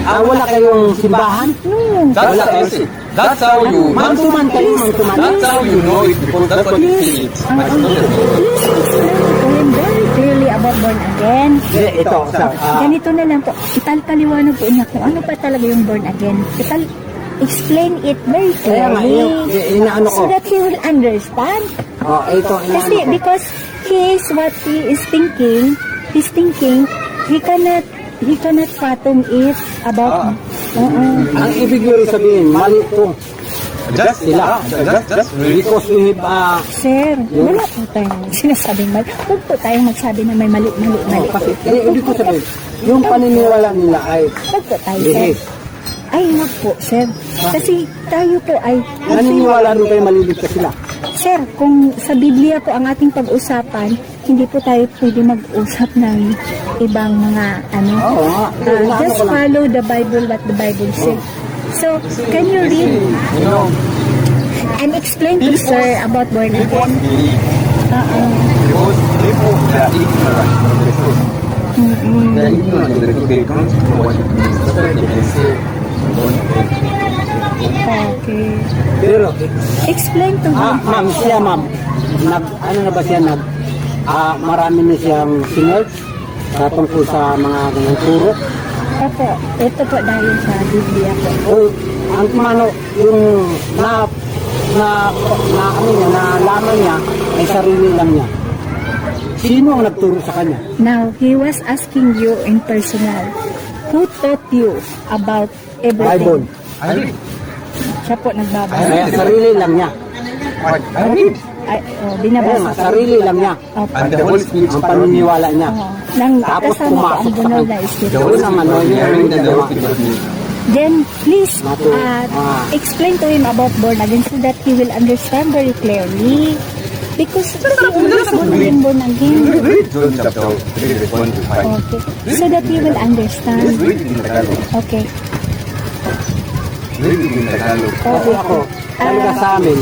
Wala kayong simbahan? No. That's how you. Man-to-man kayo, man-to-man. That's how you know it because that's what you see it. But it's not a religion. Please explain to him very clearly about born again. Ito, Ganito na lang po. Paliwanag po niya kung ano pa talaga yung born again. Explain it very clearly inaano ko. so that he will understand. Ito, Kasi inaano ko. because he is what he is thinking, he cannot fathom it about Ang ibig nyo rin sabihin, mali ito. Just really. Because we have, Sir, wala po tayong sinasabing mali. Huwag po tayong magsabi na may mali. kasi, ibig ko sabihin, yung paniniwala nila ay Huwag po tayo, sir. bihis. Ay, wag po, sir. Kasi tayo po ay... Naniniwala rin kayo maliligtas sila. Sir, kung sa Biblia po ang ating pag-usapan, hindi po tayo pwede mag-usap ng ibang mga ano. Oo nga. Just follow the Bible, what the Bible says. So, can you read and explain to sir about born again? Because people are ignorant of the truth. They're ignorant of the truth. They don't know what it means. That's why they can say, Okay. Pero, Explain to him. ma'am, siya ma'am, ano na ba siya, marami na siyang sinerge. sa tungkol sa mga ganang turo. Opo, ito po dahil sa Biblia po. Ang kumano, yung nalaman niya ay sarili lang niya. Sino ang nagturo sa kanya? Now, he was asking you in personal, who taught you about Bible. everything? I read. Siya po nagbabasa. Kaya sarili lang niya. I read. Ay, binabasa. Sarili lang niya. Opo. And the Holy Spirit Ang paniniwala niya. Nang Tapos kasama po ang pumasok sa bunol na kanya. isip. Doon ang ano niya. hearing that the Holy Spirit was Then, please Matu- explain to him about born again so that he will understand very clearly. Because he always born again. read John chapter 3, verse 1 to 5. Okay. So that he will understand. Read it in Tagalog. Okay. Read it in Tagalog. Kasi ako, talaga sa amin,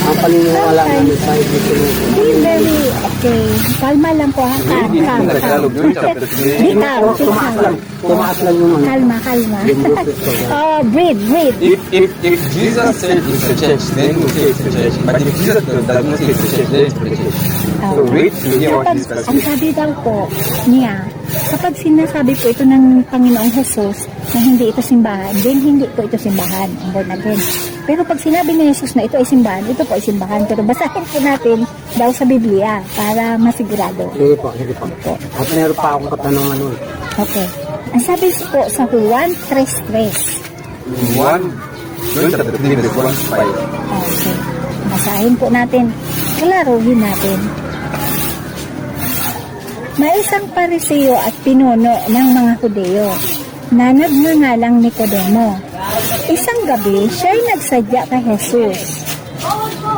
ang paniniwala namin sa Ibig. Be very, okay. Kalma lang po ha. Read it in Tagalog. John chapter 3. Be calm, be calm. Tumaas lang yung ano. Kalma, kalma. Yung bukit ko. Breathe, breathe. If Jesus said it's a church, then we say it's a church. But if Jesus does not say it's a church, then it's a church. So read to hear what Kapag, is ang specific. sabi daw po niya, kapag sinasabi po ito ng Panginoong Jesus na hindi ito simbahan, then hindi po ito simbahan, ang born again. Pero pag sinabi ni Jesus na ito ay simbahan, ito po ay simbahan. Pero basahin po natin daw sa Biblia para masigurado. Sige po, sige po. At meron pa akong katanungan nun. Okay. Ang sabi po sa Juan 3:3. 1, John chapter 3, verse 1 to 5. Okay. Basahin po natin. Klaruhin natin. May isang pariseo at pinuno ng mga Hudeo na nagngangalang Nicodemo. Isang gabi, siya'y nagsadya kay Jesus.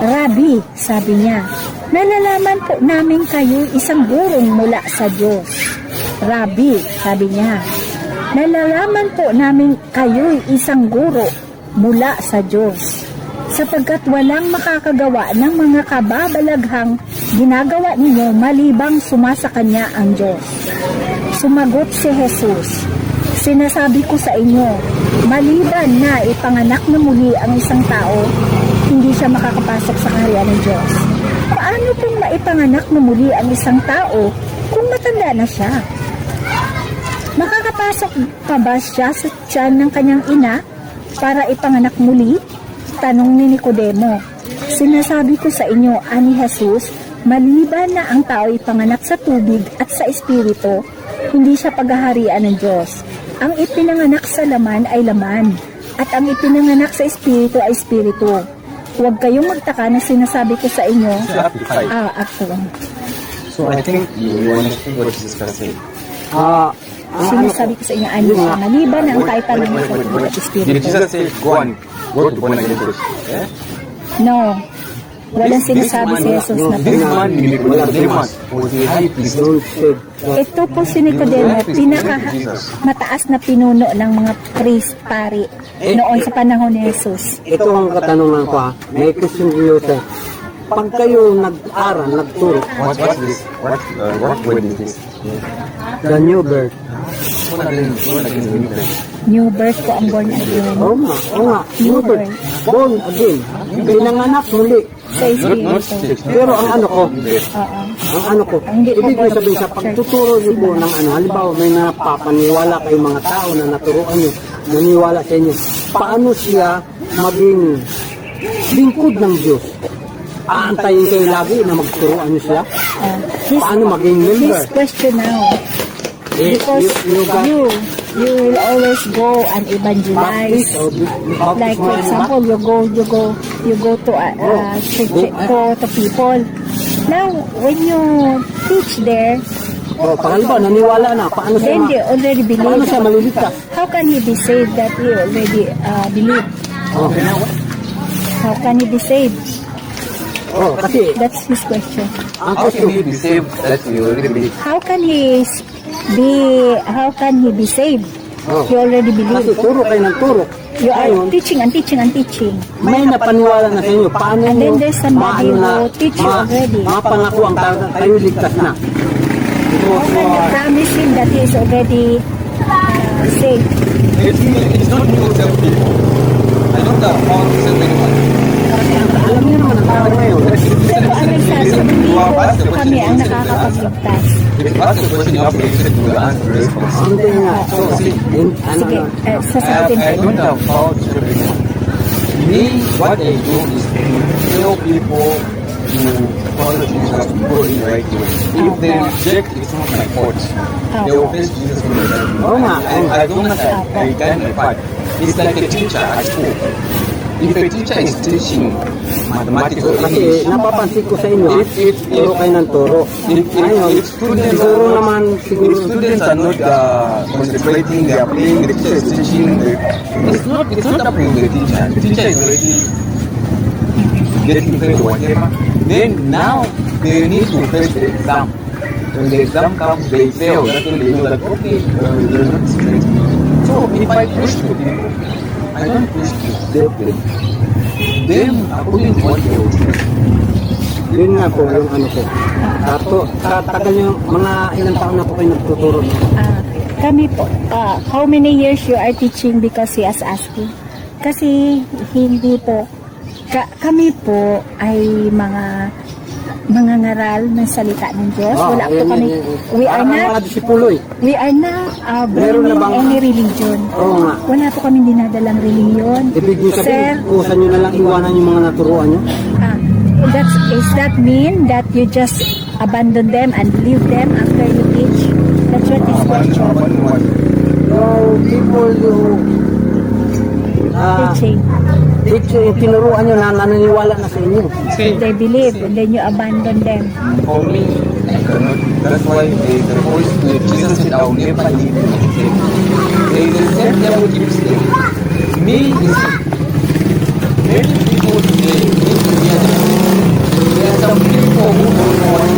Rabi, sabi niya, nalalaman po namin kayo isang gurong mula sa Diyos. Rabi, sabi niya, nalalaman po namin kayo isang guro mula sa Diyos. Sapagkat walang makakagawa ng mga kababalaghang ginagawa ninyo malibang sumasa kanya ang Diyos. Sumagot si Jesus, sinasabi ko sa inyo, maliban na ipanganak na muli ang isang tao, hindi siya makakapasok sa kaharian ng Diyos. Paano pong maipanganak na muli ang isang tao kung matanda na siya? Makakapasok pa ba siya sa tiyan ng kanyang ina para ipanganak muli? Tanong ni Nicodemo. Sinasabi ko sa inyo, ani Jesus, maliban na ang tao ipanganak sa tubig at sa espiritu, hindi siya paghaharian ng Diyos. Ang ipinanganak sa laman ay laman, at ang ipinanganak sa espiritu ay espiritu. Huwag kayong magtaka na sinasabi ko sa inyo. Ako. So I think you understand what Jesus Christ said. Sinasabi ko sa inyo, ani siya, maliban na ang tao ipanganak sa tubig at Did espiritu. Jesus say, go to born again church? Yeah? No. Walang sinasabi si Jesus na This man, Nicodemus, was a high priest. Don't say. ito po si Nicodemo, pinaka mataas na pinuno ng mga priest, pari, noon sa panahon ni Jesus. Ito ang katanungan ko ha. May question dito sa pag kayo nag-aral, nagturo, What's this? What word is this? the new birth. Born again. New birth po ang born again. Oo nga, new birth. Born again. Pinanganak muli. Sa Espiritu. Pero ang ano ko, Oo. ang ano ko, ibig ko sabihin sa pagtuturo niyo po ng ano, halimbawa may napapaniwala kayong mga tao na naturuan niyo, naniwala sa inyo, paano siya maging lingkod ng Diyos? Aantayin kayo lagi na magturuan niyo siya? Paano maging member? His question now, Eh, because you will always go and evangelize. Baptist or Like for example, you go to church, to people. Now, when you teach there, oh, pangalawa, naniwala na. Paano siya, then they already paano believe. siya maliligtas? How can he be saved that he already believe? Oh, How can he be saved? oh, kasi That's his question. ang How can question, he be saved that you already believe? How can he be saved? Oh. He already kasi believe. turo kayo ng turo. You are Ngayon, teaching and teaching and teaching. may napaniwala na sa inyo. Paano And then nyo there's somebody who teach you already. mapangako ang tao na kayo ligtas na? How can you promise him that he is already saved? It's not you self people. I don't know how to save anyone. Alam niyo naman ang ngayon. Pero ang nagsasabi, hindi po kami ang nakakapagligtas. If that's the question you have to answer the response. Hindi nga. So, ano Sige, na. sasagutin I ko. don't have power to everyone. Me, what I do is to tell people to follow Jesus, to go in the right way. If they reject, it's not my fault. They will face Jesus in the right way. Oo nga. And as long as I guide my path, it's like a teacher at school. If a teacher is teaching mathematics or Kasi English, napapansin ko sa inyo, turo kayo ng turo. Ngayon, siguro naman, if students are not concentrating, they are playing, the teacher is teaching, it's not up to the teacher. The teacher is already getting paid or whatever. Then now they need to face the exam. When the exam comes, they fail. That's when they know that, okay, they're not straight. So if I push to people, I don't push to them. Them, according to what they will do. yun nga po, yung ano po. Tagal nyo, mga ilang taon na po kayo nagtuturo. Kami po, how many years you are teaching because he is asking? Kasi hindi po, kami po ay mga ngaral ng salita ng Diyos. Wala po kami, we are not, mga disipulo eh. we are not Meron na bringing bang- any religion. Oo nga. Wala po kami dinadalang religion. Ibig nyo Sir, sabihin, kusa nyo na lang iwanan yung mga naturuan nyo. is that mean that you just abandon them and leave them after you teach? That's what is question. Yung people who Teaching. tinuruan nyo na naniniwala na sa inyo. They believe and then you abandon them. For me, I cannot. That's why the Holy Spirit, Jesus said, I will never leave you alone. There is a same devil keeps saying, me is many people today need to hear this. There are some people who don't know what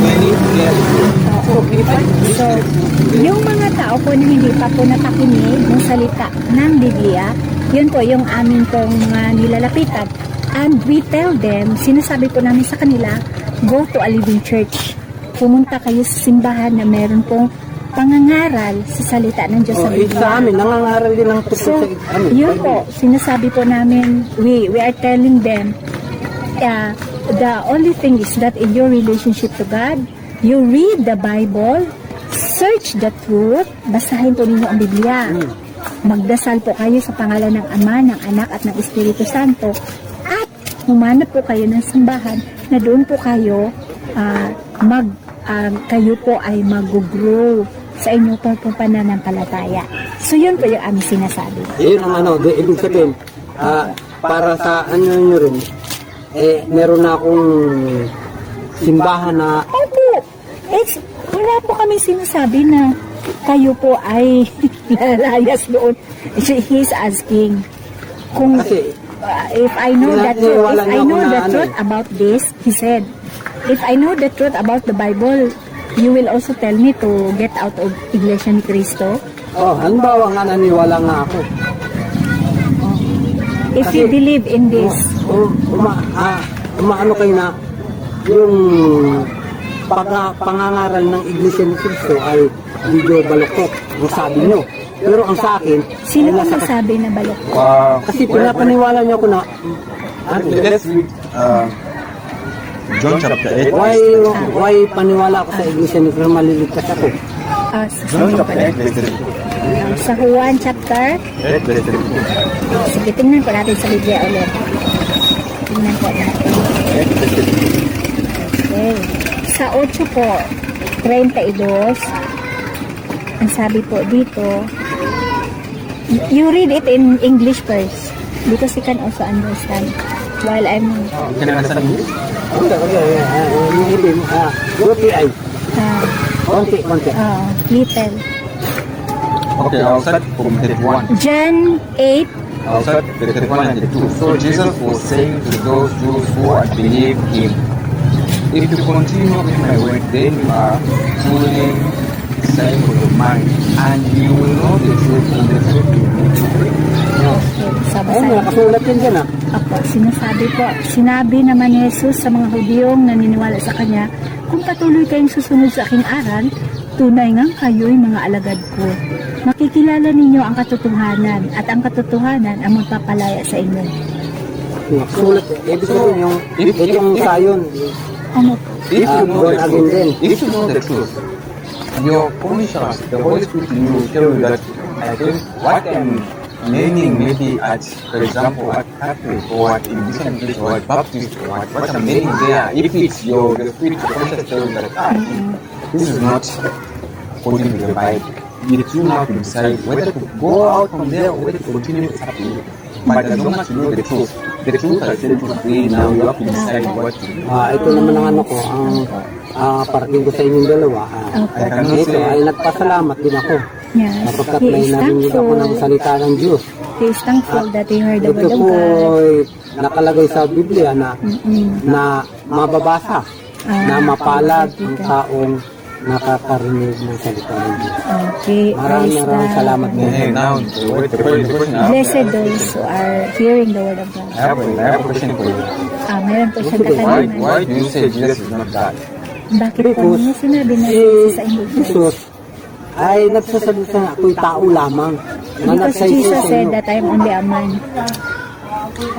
they need to hear this. So if I So, yung mga tao po na hindi pa po natakinig ng salita ng Biblia, yun po yung amin pong nilalapitan. And we tell them, sinasabi po namin sa kanila, go to a living church. Pumunta kayo sa simbahan na meron pong pangangaral sa salita ng Diyos sa Biblia. Sa amin, nangangaral din ang tungkol So, sa amin. yun po, sinasabi po namin, we are telling them, the only thing is that in your relationship to God, you read the Bible, search the truth, basahin po ninyo ang Biblia. Magdasal po kayo sa pangalan ng Ama, ng Anak at ng Espiritu Santo. At humanap po kayo ng simbahan na doon po kayo kayo po ay mag-grow sa inyong pong pananampalataya. So yun po yung aming sinasabi. Yun ang ibig sabihin, para sa nyo rin, meron na akong simbahan na Opo, wala po kami sinasabi na kayo po ay lalayas doon. He's asking kung Kasi, if I know that wala if I niyo know ako the na truth about this, he said, if I know the truth about the Bible, you will also tell me to get out of Iglesia ni Cristo. halimbawa nga naniwala nga ako. If you believe in this, Umaano kayo na yung pangangaral ng Iglesia ni Cristo ay video baluktot, ang sabi nyo. Pero ang sa akin, sino ay ang nasa- nasabi na balok? kasi pinapaniwala niyo ko na let's read John chapter 8. why paniwala ako sa Iglesia ni Cristo, maliligtas ako. John chapter 8, verse 3. Sa Juan chapter, 8, verse 3. sige, tingnan po natin sa Biblia ulit. Tingnan po natin. Okay. Sa 8 po, 32, ang sabi po dito, you read it in English first because you can also understand while I'm Can I understand this? Buti ay, konti. little. Okay, I'll start from 31. John 8, I'll start 31 and 32. So Jesus was saying to those Jews who had believed him, if you continue in my word, then you are truly disciples of mine, and you will know the truth, and the truth will make you free. Ayun nga, kasulat yun dyan Apo, sinabi naman ni Jesus sa mga Hudiyong naniniwala sa Kanya, kung patuloy kayong susunod sa aking aral, tunay ngang kayo'y mga alagad ko. Makikilala ninyo ang katotohanan at ang katotohanan ang magpapalaya sa inyo. Sulat, ibig sabihin yung, itong sayon, Ano? If you know born the again truth, din. if you know the truth, your conscience, the Holy Spirit in you will tell you that I think what I'm learning maybe at, for example, at Catholic or at Indonesian Church or at Baptist or what I'm learning there, if it's the spirit of conscience telling you that this is not according to the Bible, it's you now to decide whether to go out from there or whether to continue to happen. But as long as you know the truth has set you free. Now you have to decide what to do. Ito naman ang ano ko, ang parating ko sa inyong dalawa. Ito ay nagpasalamat din ako. Yes. Sapagkat He may is narinig ako ng thankful. salita ng Diyos. He is thankful that he heard the Ito word of po God. ay nakalagay sa Biblia na mababasa, na mapalad ang taong nakakarinig ng salita ng Diyos. Okay, praise Maraming salamat God. po. And now, the question I have, Blessed those who are hearing the word of God. I have a question for you. Meron po siyang Why katanungan. do you say Jesus is not God? Bakit po Because niya sinabi na si Jesus sa inyo? Jesus ay nagsasabi sa ako'y tao lamang. Na Because nagsasabi Jesus sa said inyo. that I'm only a man.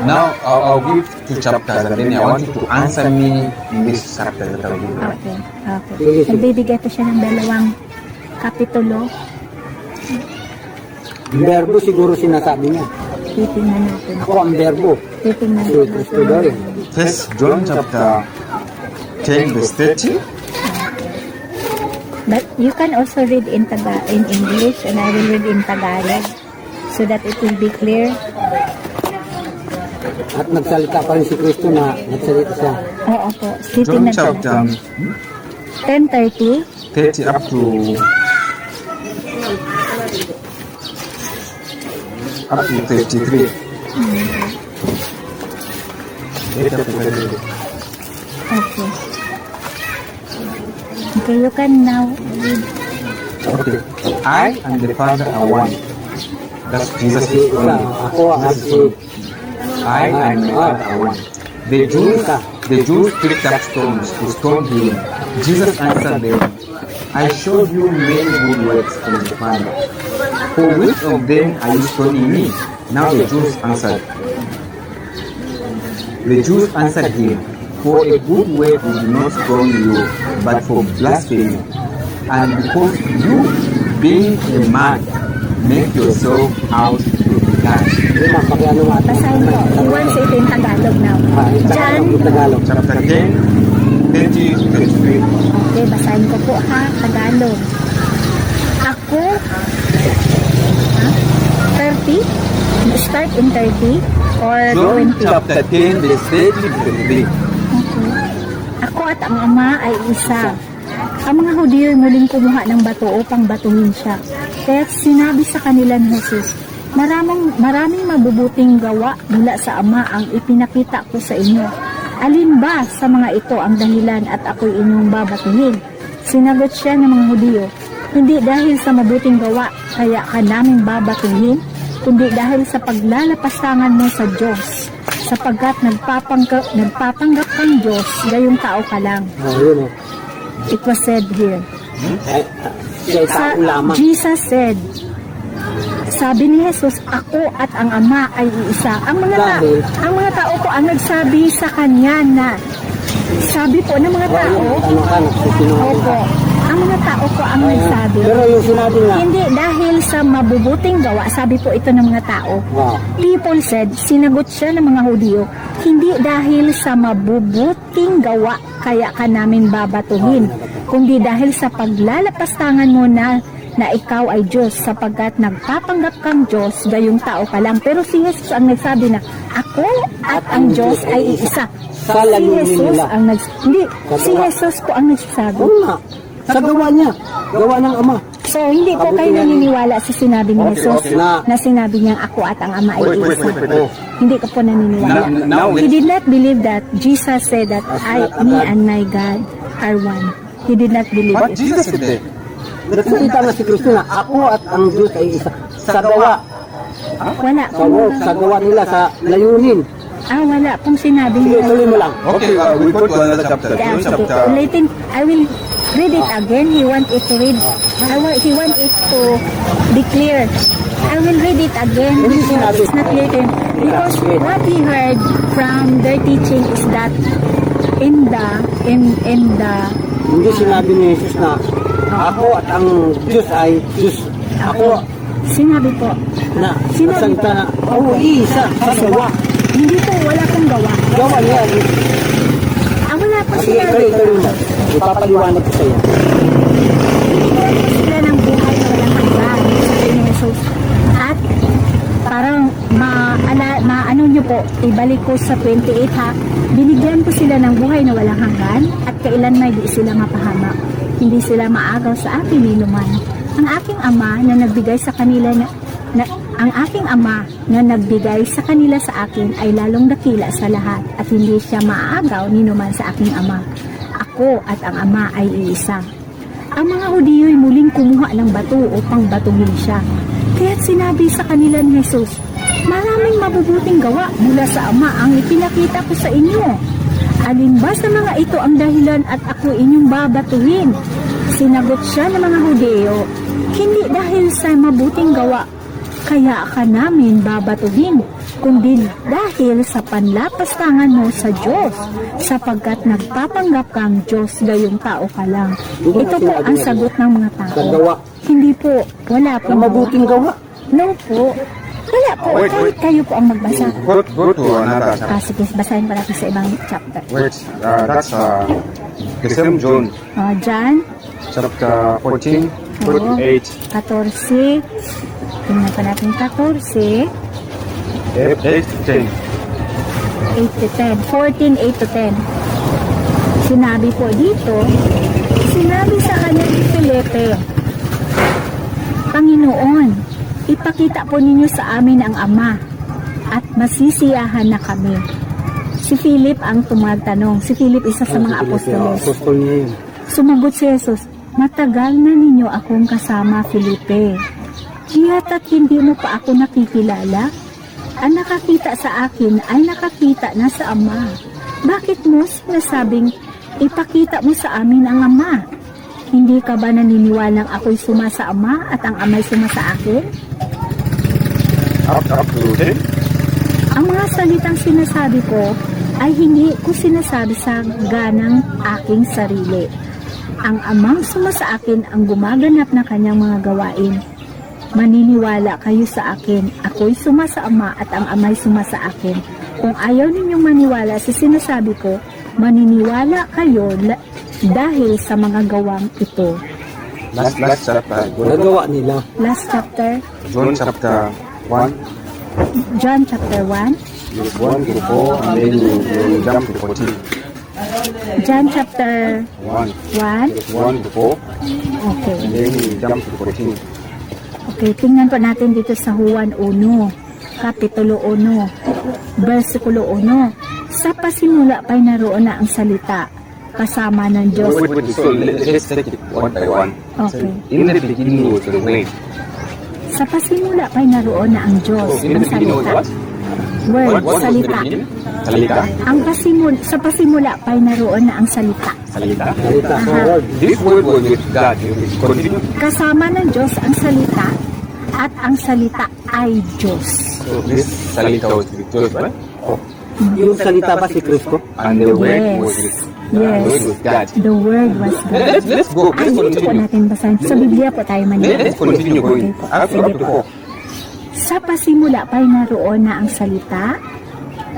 Now, I'll give 2 chapters and then I want you to answer me in this chapter that I'll give. Okay, okay. Nagbibigay po siya ng 2 kapitulo. Verbo siguro sinasabi niya. Titingnan natin. Ako ang verbo. Titingnan Si natin. Kristo daw eh. First John chapter 10 verse 30. But you can also read in English and I will read in Tagalog so that it will be clear. At nagsalita pa rin si Kristo na nagsalita siya. Oo po. John Titingnan chapter natin. 10:30. 30 up to 33. Okay. Okay, you can now read. Okay. I and the Father are one. That's Jesus Si is isa, one. ako at si I and my Father are one. The Jews picked up stones to stone him. Jesus answered them, I showed you many good works from the Father. For which of them are you stoning me? Now the Jews answered him, for a good work we do not stone you, but for blasphemy. And because you, being a man, make yourself out to be God. Yun ang pakiano mo. Basahin ko. He wants it in Tagalog now. John. Tagalog. Chapter 10, 30 to 33. Okay, basahin ko po ha. Tagalog. Ako. 30? Start in 30 or John 20? chapter 10, verse 30 to 33. Okay. Ako at ang Ama ay isa. Ang mga Hudyo ay muling kumuha ng bato upang batuhin siya. Kaya sinabi sa kanila ni Jesus, maraming mabubuting gawa mula sa Ama ang ipinakita ko sa inyo. Alin ba sa mga ito ang dahilan at ako'y inyong babatuhin? Sinagot siya ng mga Hudyo, hindi dahil sa mabuting gawa kaya ka namin babatuhin, kundi dahil sa paglalapastangan mo sa Diyos. Sapagkat nagpapanggap kang Diyos, gayong tao ka lang. Yun o. It was said here. Siya ay tao lamang. Jesus said, sabi ni Jesus, ako at ang Ama ay iisa. Ang mga tao po ang nagsabi sa kanya na, sabi po ng mga tao, Ano ka, nagsisinungaling ka. opo, ang mga tao po ang nagsabi, Pero yung sinabi nga, hindi dahil sa mabubuting gawa, sabi po ito ng mga tao. wow. People said, sinagot siya ng mga Hudyo, hindi dahil sa mabubuting gawa kaya ka namin babatuhin, kundi dahil sa paglalapastangan mo na ikaw ay Diyos, sapagkat nagpapanggap kang Diyos, gayong tao ka lang. Pero si Jesus ang nagsabi na, ako at ang Diyos ay iisa. Sa Si layunin Jesus nila. ang hindi, si Jesus po ang nagsasabi. Oo nga. Sa gawa niya. Gawa ng Ama. So, hindi po kayo naniniwala sa sinabi ni Jesus okay. na sinabi niyang ako at ang Ama ay Wait. isa. Hindi ko po naniniwala. Now, He did not believe that Jesus said that me and my God are one. He did not believe But it. Jesus said that. Nagsalita na si Kristo na ako at ang Diyos ay isa. Sa gawa. Wala Sa gawa nila, sa layunin. wala pong sinabi Sige, niya. tuloy mo lang. Okay, we go to another chapter. Yeah, John sige. chapter. Ulitin, I will read it again. He want it to read. He want it to be clear. I will read it it again because it's not clear to him. Because what he heard from their teaching is that in the Hindi sinabi ni Jesus na ako at ang Diyos ay Diyos. Ako sinabi po na Sinabi salita na isa sa gawa. hindi po wala pong gawa. Gawa niya. Wala po Sige, sinabi. ikaw mo. Ipapaliwanag ko sa iyo. Binigyan po sila ng buhay na walang hanggan sa ni Jesus. At parang maano nyo po, ibalik ko sa 28 ha, binigyan po sila ng buhay na walang hanggan at kailan may di sila mapahamak. Hindi sila maagaw sa aking niluman. Ang aking ama na nagbigay sa kanila ang aking ama na nagbigay sa kanila sa akin ay lalong dakila sa lahat at hindi siya maaagaw ninuman sa aking ama. Ako at ang ama ay iisa. Ang mga Hudiyo'y muling kumuha ng bato upang batuhin siya. Kaya't sinabi sa kanila ni Jesus, maraming mabubuting gawa mula sa ama ang ipinakita ko sa inyo. Alin ba sa mga ito ang dahilan at ako inyong babatuhin? Sinagot siya ng mga Hudiyo, hindi dahil sa mabuting gawa kaya ka namin babatuhin, kundi dahil sa panlapastangan mo sa Diyos, sapagkat nagpapanggap kang Diyos gayong tao ka lang. Ito po ang sagot ng mga tao. Hindi po, wala po. Mabuting gawa. No po. Wala po. Kahit kayo po ang magbasa. Go to another chapter. Sige, basahin pa natin sa ibang chapter. Wait, that's the same John, John chapter 14, 8, 14. Tingnan pa natin 14. 8 to 10. 8 to 10. 14, 8 to 10. Sinabi po dito, sinabi sa kanya ni Felipe, Panginoon, ipakita po ninyo sa amin ang Ama at masisiyahan na kami. Si Philip ang tumagtanong. Si Philip isa sa mga apostolos. Sumagot si Jesus, matagal na ninyo akong kasama, Felipe. At hindi mo pa ako nakikilala? Ang nakakita sa akin ay nakakita na sa Ama. Bakit mo sinasabing ipakita mo sa amin ang Ama? Hindi ka ba naniniwalang ako'y suma sa Ama at ang Ama'y suma sa akin? Absolutely. Ang mga salitang sinasabi ko ay hindi ko sinasabi sa ganang aking sarili. Ang Amang suma sa akin ang gumaganap ng kanyang mga gawain. Maniniwala kayo sa akin, ako'y suma sa Ama at ang Ama'y suma sa akin. Kung ayaw ninyong maniwala sa sinasabi ko, maniniwala kayo dahil sa mga gawang ito. Last chapter. Nagawa nila. Last chapter, John chapter 1, John chapter 1, 1 to 4, and then you jump to 14. John chapter 1, 1, to 4, okay. and then you jump to 14. Okay, tingnan po natin dito sa Juan 1, Kapitulo 1, versikulo 1. Sa pasimula pa'y naroon na ang salita, kasama ng Diyos. Wait, so let's take it one by one. Okay. In the beginning was the Word. Sa pasimula pa'y naroon na ang Diyos, So in ang the beginning was salita. what? Word, What was the salita. beginning? Salita. Sa pasimula pa'y naroon na ang salita. Salita. Aha. This word was with God. Continue. Kasama ng Diyos ang salita at ang salita ay Diyos. So this Salita was with God, right? Yung salita ba si Kristo? And the Word Yes. was with Yes. The Word was God. The Word was God. Let's go. Ay, Let's dito po continue. natin basahin. Sa Biblia po tayo manila. Let's continue going. Okay po. Up Sige to po. 4. Sa pasimula pa'y naroon na ang salita,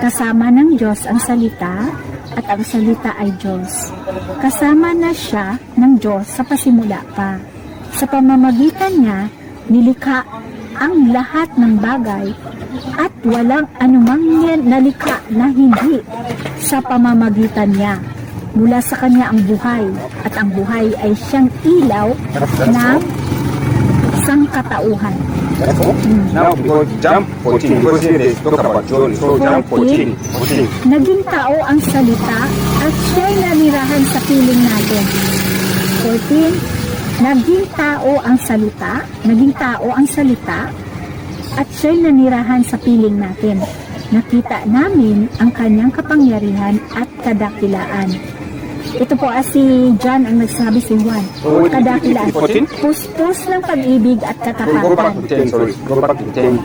kasama ng Diyos ang salita, at ang salita ay Diyos. Kasama na siya ng Diyos sa pasimula pa. Sa pamamagitan niya, nilikha ang lahat ng bagay at walang anumang nalikha na hindi sa pamamagitan niya. Mula sa kanya ang buhay at ang buhay ay siyang ilaw ng sangkatauhan. Now we go jump 14 because here they talk about John. So jump 14. Naging tao ang salita at siya'y nanirahan sa piling natin. 14. Naging tao ang salita at siya'y nanirahan sa piling natin. Nakita namin ang kanyang kapangyarihan at kadakilaan. Ito po si John ang nagsabi si Juan. Kadakilaan. 14? Puspos ng pag-ibig at Go back katapatan. to 10, sorry. Go back to 10.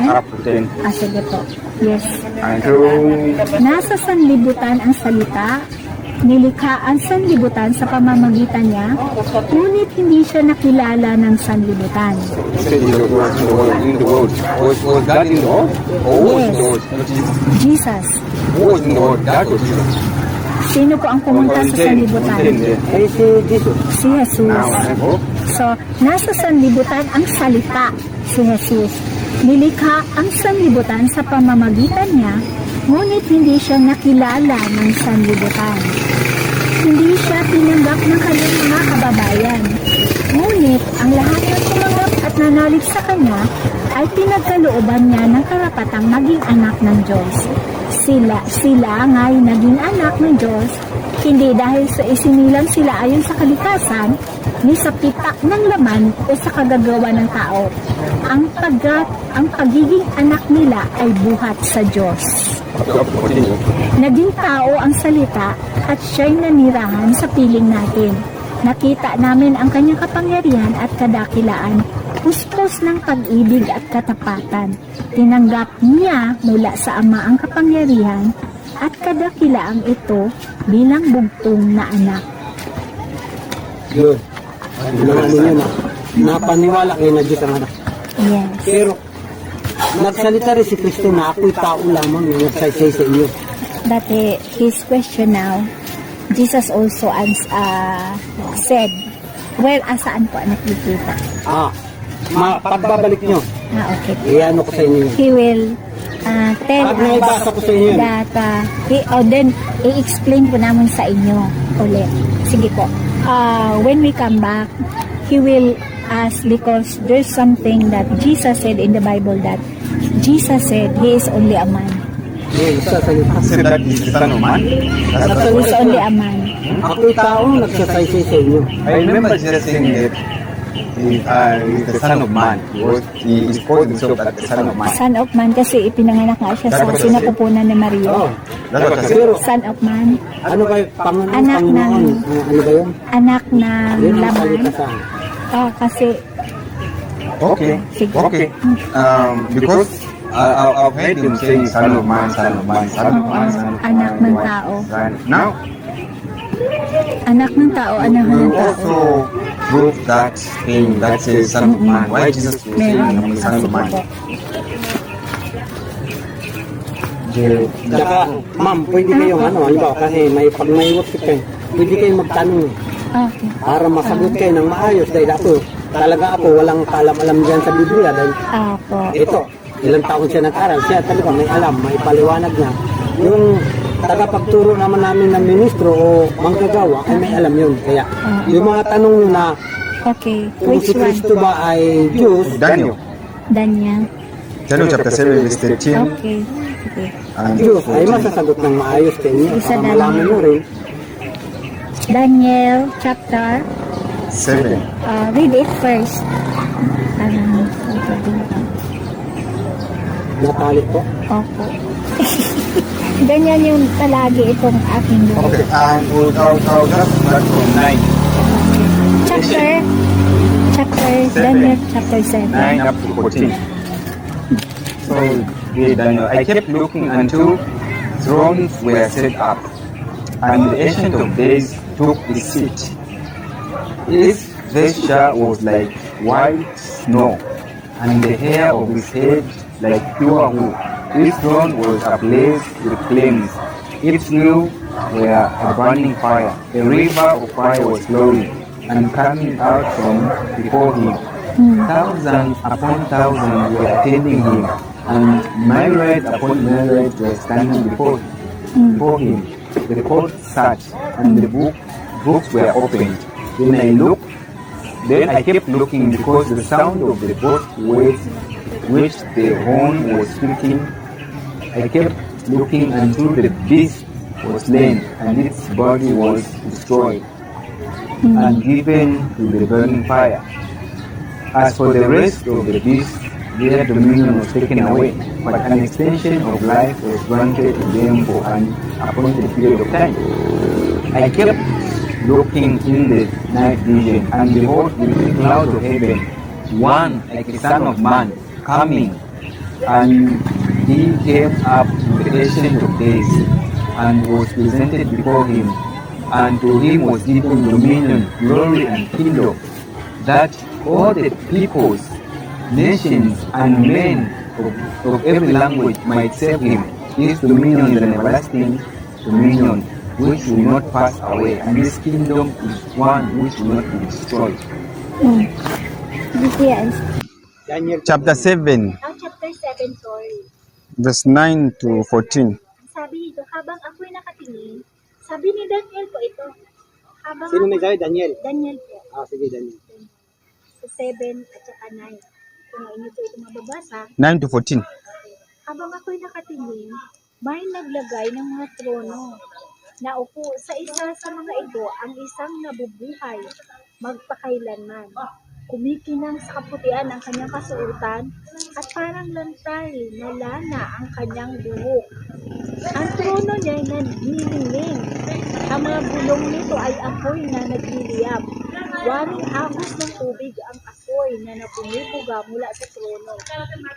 Up to 10. Sige po. Yes. And through Nasa sanlibutan ang salita, nilikha ang sanlibutan sa pamamagitan niya, ngunit hindi siya nakilala ng sanlibutan. Said he was in the world. Was God in the world? Or who was in the world? Not Jesus. Jesus. Who was in the world? God or Jesus? Sino po ang pumunta sa sanlibutan? Ay si Jesus. Si Jesus. So, nasa sanlibutan ang salita, si Jesus. Nilikha ang sanlibutan sa pamamagitan niya, ngunit hindi siya nakilala ng sanlibutan. Hindi siya tinanggap ng kanyang mga kababayan. Ngunit ang lahat ng tumanggap at nanalig sa kanya ay pinagkalooban niya ng karapatang maging anak ng Diyos. Sila nga'y naging anak ng Diyos, hindi dahil sa isinilang sila ayon sa kalikasan, ni sa pitak ng laman o sa kagagawa ng tao. Ang pagiging anak nila ay buhat sa Diyos. Naging tao ang salita at siya'y nanirahan sa piling natin. Nakita namin ang kanyang kapangyarihan at kadakilaan, puspos ng pag-ibig at katapatan. Tinanggap niya mula sa Ama ang kapangyarihan at kadakilaang ito bilang bugtong na anak. Yun. Ano yun napaniwala kayo na Diyos ang anak. Yes. Pero, nagsalita rin si Kristo na ako'y tao lamang yung nagsaysay sa iyo. But his question now, Jesus also said, where asaan po nakikita? Pagbabalik nyo, Okay. ano ko sa inyo yun. He will tell Pag naibasa ko sa inyo yun. that then i-explain po namin sa inyo ulit. Sige po. When we come back, he will ask because there's something that Jesus said in the Bible that Jesus said he is only a man. Nagsasalita. said that is the Son of Man. He is only a man. Ako'y tao nagsasaysay sa inyo. I remember just saying that he is the Son of Man. He is called himself as the Son of Man. Son of man kasi ipinanganak nga siya sa sinapupunan ni Maria. That's what I said. Pero, Son of man, ano ba yung Panginoon? Anak ng- Ano ba yun? anak ng Yun ang laman. salita sa Kasi Okay. Sige. Okay. Because I've heard him saying Son of Man, Son of Man, Son of Man, Son of Man. Anak ng tao. Right. Now, Anak ng tao, anak you ng tao. also prove that thing that says Son of Man. Why Jesus was saying Meron. Son of Man? Saka, ma'am, pwede kayong halimbawa, kasi pag may worship kayo, pwede kayong magtanong Okay. para masagot kayo ng maayos dahil ako walang kalam-alam dyan sa Biblia dahil Apo. ito, ilang taon siya nag-aral, siya talaga may alam, may paliwanag niya. Yung tagapagturo naman namin ng ministro o manggagawa ay may alam yun. Kaya yung mga tanong nyo na Okay. kung Which si one? Kristo ba ay Diyos, Daniel. Daniel. Daniel chapter 7 verse 13. Okay. Okay. And Diyos ay masasagot ng maayos sa inyo. Isa Para Daniel. malaman nyo rin, Daniel chapter. 7. Read it first. natalit po. Opo. Ganyan yung palagi itong aking Okay, and we'll just start from 9. chapter Daniel chapter 7. 9 up to 14. So, dear Daniel, I kept looking until thrones were set up, and the Ancient of Days took his seat. His vesture was like white snow, and the hair of his head like pure wool. His throne was ablaze with flames. Its wheels were a burning fire. A river of fire was flowing and coming out from before him. Thousands upon thousands were attending him, and myriad upon myriad were standing before him. The court sat, and the books were opened. Then I kept looking because the sound of the boat which the horn was speaking. I kept looking until the beast was slain, and its body was destroyed and given to the burning fire. As for the rest of the beasts, their dominion was taken away, but an extension of life was granted to them for an appointed period of time. I kept looking in the night vision, and behold, with the clouds of heaven, one like a son of man coming, and he came up to the ancient of days, and was presented before him, and to him was given dominion, glory, and kingdom, that all the peoples, nations, and men of every language might serve him. His dominion is an everlasting dominion which will not pass away, and his kingdom is one which will not be destroyed. Yes. Daniel Chapter 7, Ang chapter 7, sorry. verse 9 to 14. Sabi dito, habang ako'y nakatingin, sabi ni Daniel po ito. Habang Sino may sabi? Daniel. Daniel po. Sige, Daniel. Sa 7 at saka 9. Kung inyo po ito mababasa, 9 to 14. habang ako'y nakatingin, may naglagay ng mga trono. Naupo sa isa sa mga ito ang isang nabubuhay, magpakailanman. Kumikinang sa kaputian ang kanyang kasuotan at parang lantay na lana ang kanyang buhok. Ang trono niya ay naglilingling. Ang mga bulong nito ay apoy na nagliliyab. Waring agos ng tubig ang apoy na bumubuga mula sa trono.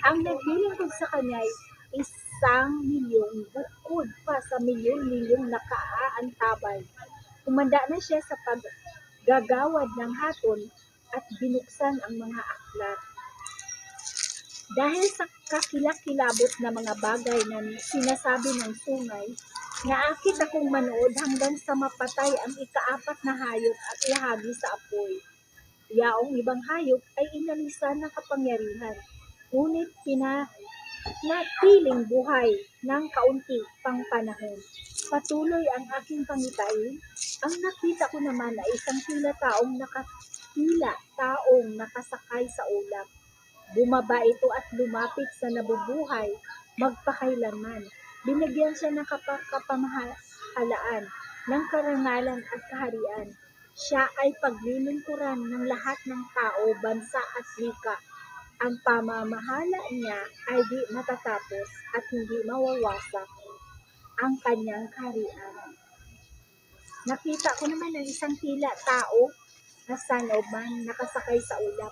Ang naglilingkod sa kanya ay 1,000,000 bukod pa sa milyon-milyong nakaaantabay. Kumanda na siya sa paggagawad ng haton at binuksan ang mga aklat. Dahil sa kakilakilabot na mga bagay na sinasabi ng sungay, naakit akong manood hanggang sa mapatay ang ikaapat na hayop at ihagi sa apoy. Yaong ibang hayop ay inalisan ng kapangyarihan, ngunit pinatiling buhay ng kaunti pang panahon. Patuloy ang aking pangitain. Ang nakita ko naman ay isang taong nakasakay sa ulap. Bumaba ito at lumapit sa nabubuhay magpakailanman. Binigyan siya ng kapamahalaan, ng karangalan at kaharian. Siya ay paglilingkuran ng lahat ng tao, bansa at wika. Ang pamamahala niya ay di matatapos at hindi mawawasak ang kanyang kaharian. Nakita ko naman ang isang tao na son of man nakasakay sa ulap.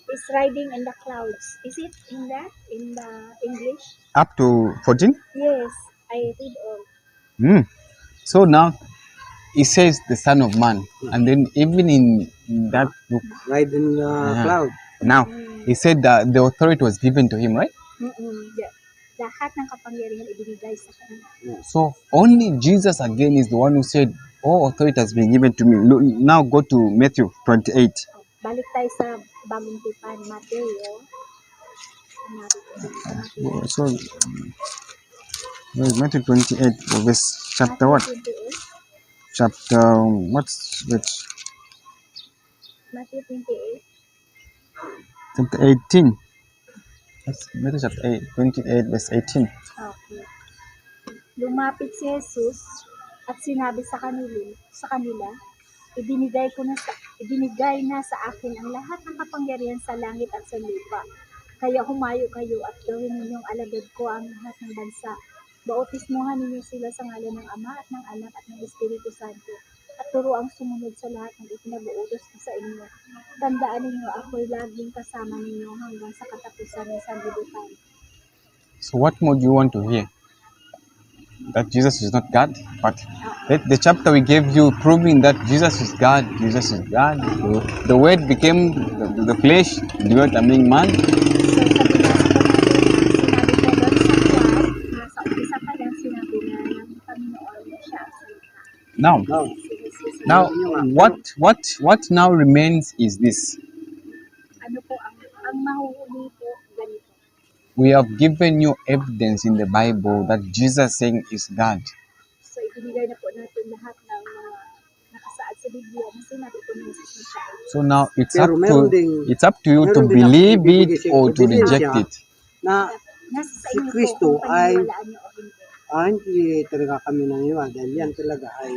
Is riding in the clouds. Is it in the English? Up to 14? Yes, I read all. So now, it says the Son of Man. And then even in that book, Ride in the cloud. now, it said that the authority was given to him, right? Lahat ng kapangyarihan ibinigay sa kanya. So only Jesus again is the one who said, all authority has been given to me. Now go to Matthew 28. Balik tayo sa Bagong Tipan, Mateo. So, Matthew 28, verse chapter what? 28. Chapter, what's which? Matthew 28. Chapter 18. That's Matthew chapter 28, verse 18. Okay. Lumapit si Jesus at sinabi sa kanila, ibinigay na sa akin ang lahat ng kapangyarihan sa langit at sa lupa. Kaya humayo kayo at gawin ninyong alagad ko ang lahat ng bansa. Bautismuhan ninyo sila sa ngalan ng Ama at ng Anak at ng Espiritu Santo. At turuang sumunod sa lahat ng ipinabuutos ko sa inyo. Tandaan ninyo, ako'y laging kasama ninyo hanggang sa katapusan ng sanlibutan. So what more do you want to hear? That Jesus is not God, but the chapter we gave you proving that Jesus is God. Jesus is God. The Word became the flesh, dwelt among man. So, sabi nga sa Panginoon, sinabi ko doon sa kwad, nasa umpisa pa lang sinabi na ng Panginoon na siya ang salita. Now, what now remains is this. Ano po, ang mahuhuli po, ganito. We have given you evidence in the Bible that Jesus saying is God. So, ibinigay na po natin lahat ng mga nakasaad sa Biblia na sinabi po ni Jesus na siya. So now it's Pero it's up to you to meron din believe ako it ibibigay or to sa reject ebidensya it. Na Nasa sa Si inyo Kristo po kung paniniwalaan niyo o hindi. hindi talaga kami naniniwala dahil yan talaga ay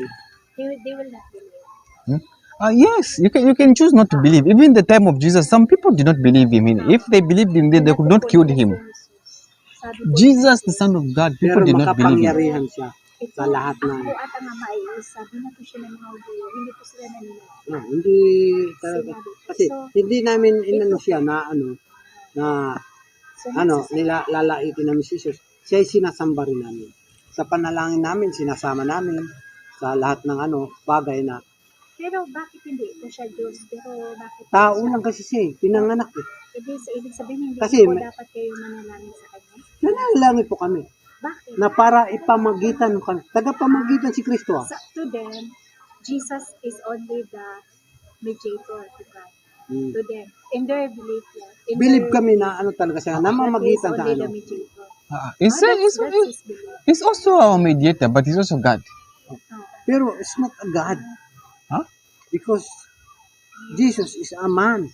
They will not believe. Yes, you can choose not to believe. Even the time of Jesus, some people did not believe him. If they believed him, they could not kill him. Sabi po, Jesus, the Son of God, people pero did not believe him. makapangyarihan siya. Ito, sa lahat ako ng at ang ama ay isa. Binato siya ng mga Hudyo. Hindi po sila naniniwala. no, hindi talaga. Sinabi. Kasi So, hindi namin inano siya na na so lalaitin namin si Jesus. Siya ay sinasamba rin namin. Sa panalangin namin, sinasama namin sa lahat ng bagay na Pero bakit hindi po siya Diyos? Pero bakit tao siya? lang kasi siya, pinanganak eh. Ibig sabihin, hindi Kasi po may- dapat kayo manalangin sa kanya? Nanalangin po kami Bakit? na para ipamagitan kami. Tagapamagitan si Kristo ah. To them, Jesus is only the mediator to God. Hmm. To them. In their belief, yeah. Believe kami na talaga siya, namamagitan sa only the mediator. It's, That's it's, his belief. it's also our mediator, but he's also God. Pero it's not a God. Huh? Because Jesus is a man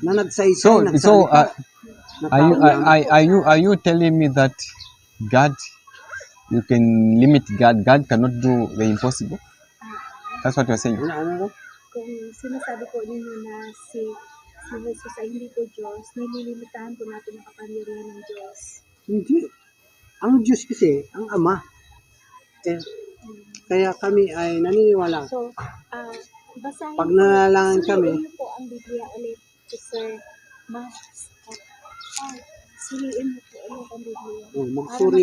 na nagsaysay, So, nagsalita. na tao lang. are you telling me that God, you can limit God, God cannot do the impossible? That's what you're saying. Ano? Kung sinasabi po ninyo na si Jesus ay hindi po Diyos, nililimitahan po natin ang kapangyarihan ng Diyos. Hindi. Ang Diyos kasi, ang Ama. Eh, kaya kami ay naniniwala. So, basahin Pag nanalangin kami, suriin niyo po ang Biblia ulit, Sir suriin niyo po ulit ang Biblia. magsuri,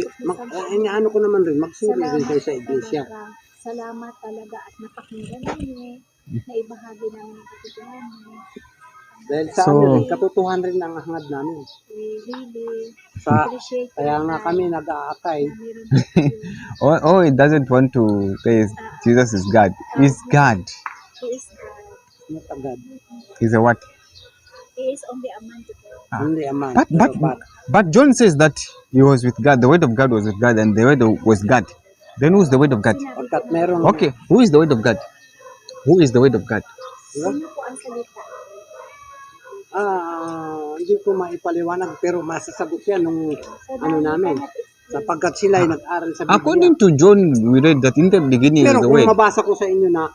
inaano ko naman rin, magsuri rin kayo sa iglesia. Salamat talaga at napakinggan ninyo na ibahagi namin ang katotohanan. Dahil sa So- amin, katotohan rin ang hangad namin. We really Sa, appreciate kaya nga that kami nag-aakay. na meron po kayo. Oh, it doesn't want to say Jesus is God. He's God. He is God. Not a God. He's a what? He is only a man to God. Hindi a man. But John says that he was with God. The word of God was with God, and the word was God. Then who's the word of God? Pagkat meron, Okay, who is the word of God? Who is the word of God? Sino po ang salita? hindi ko maipaliwanag pero masasagot yan nung So, namin. Sapagkat sila ay nag-aral sa Biblia. According to John, we read that in the beginning Pero is the kung word. mabasa ko sa inyo na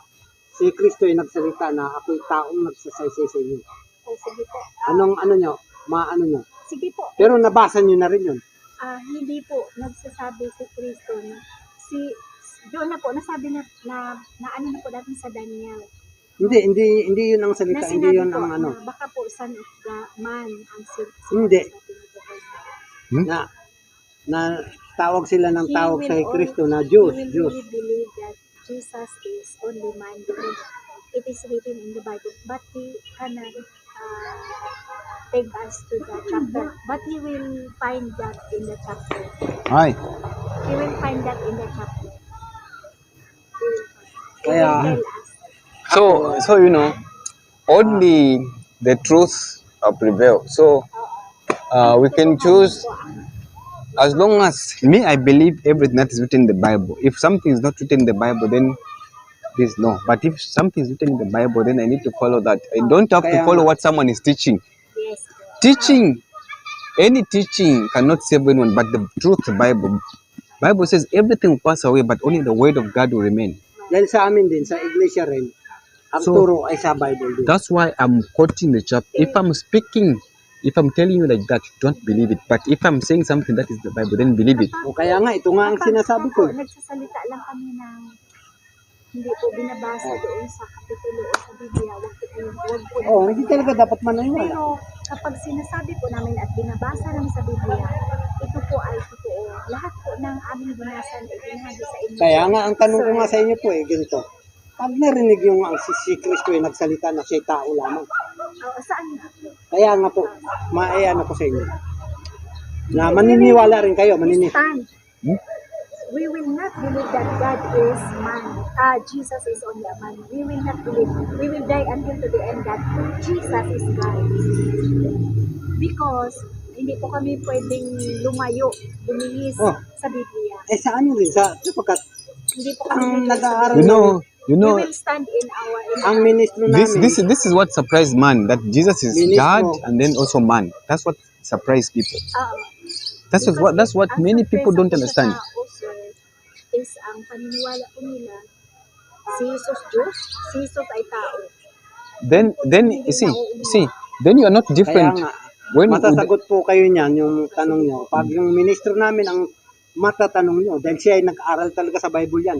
si Kristo ay nagsalita na ako'y taong nagsasaysay sa inyo. O, sige po. Anong nyo? Maano nyo? Sige po. Pero nabasa nyo na rin yun. Hindi po nagsasabi si Kristo na doon na po nasabi na ano na po natin sa Daniel. Hindi yun ang Na salita, hindi sinabi yun po ang na baka po son of the man ang Hindi. sa tinutukoy. na tawag sila ng He tawag will sa al- Kristo na Diyos, He will Diyos. really believe that Jesus is only man because it is written in the Bible. But he cannot take us to the chapter. But he will find that in the chapter. Hi. He will find that in the chapter. He will find. He Kaya- will tell us. So you know, only the truth prevail. So we can choose as long as me. I believe everything that is written in the Bible. If something is not written in the Bible, then please no. But if something is written in the Bible, then I need to follow that. I don't have to follow what someone is teaching. Yes. Teaching, any teaching cannot save anyone. But the truth, the Bible says everything will pass away, but only the word of God will remain. Dahil sa amin din, sa iglesia rin, ang So, turo ay sa Bible din. That's why I'm quoting the chapter. If I'm speaking, if I'm telling you like that, don't believe it. But if I'm saying something that is the Bible, then believe it. O kaya nga, ito nga ang sinasabi ko. Nagsasalita lang kami ng hindi po binabasa doon sa kapitulo o sa Biblia. Wag po. Hindi talaga dapat mananiwala. Pero kapag sinasabi po namin at binabasa namin sa Biblia, ito po ay totoo. Lahat po ng aming binasa ay binahagi sa inyo. Kaya nga, ang tanong ko nga sa inyo po ganito. Pag narinig yung si Kristo ay nagsalita na siya'y tao lamang. Saan? Kaya nga po, maayano ko sa inyo. Na maniniwala rin kayo, Stand. We will not believe that God is man. Jesus is only a man. We will not believe. We will die until to the end that Jesus is God. Because hindi po kami pwedeng lumayo, bumihis sa Biblia. sa amin rin, sapagkat Hindi po kami ang bumihis sa nag-aaral Biblia. You We know, will stand in ang ministro namin, this is what surprised man, that Jesus is Ministro. God and then also man. That's what surprised people. That's what ang many people don't surpresa po understand. sa tao, sir, is ang paniniwala po nila, si Jesus Diyos, si Jesus ay tao. Then you see, then you are not kaya different. nga, When masasagot po kayo niyan, yung tanong nyo. Pag yung ministro namin ang matatanong nyo. Dahil siya ay nag-aral talaga sa Bible yan.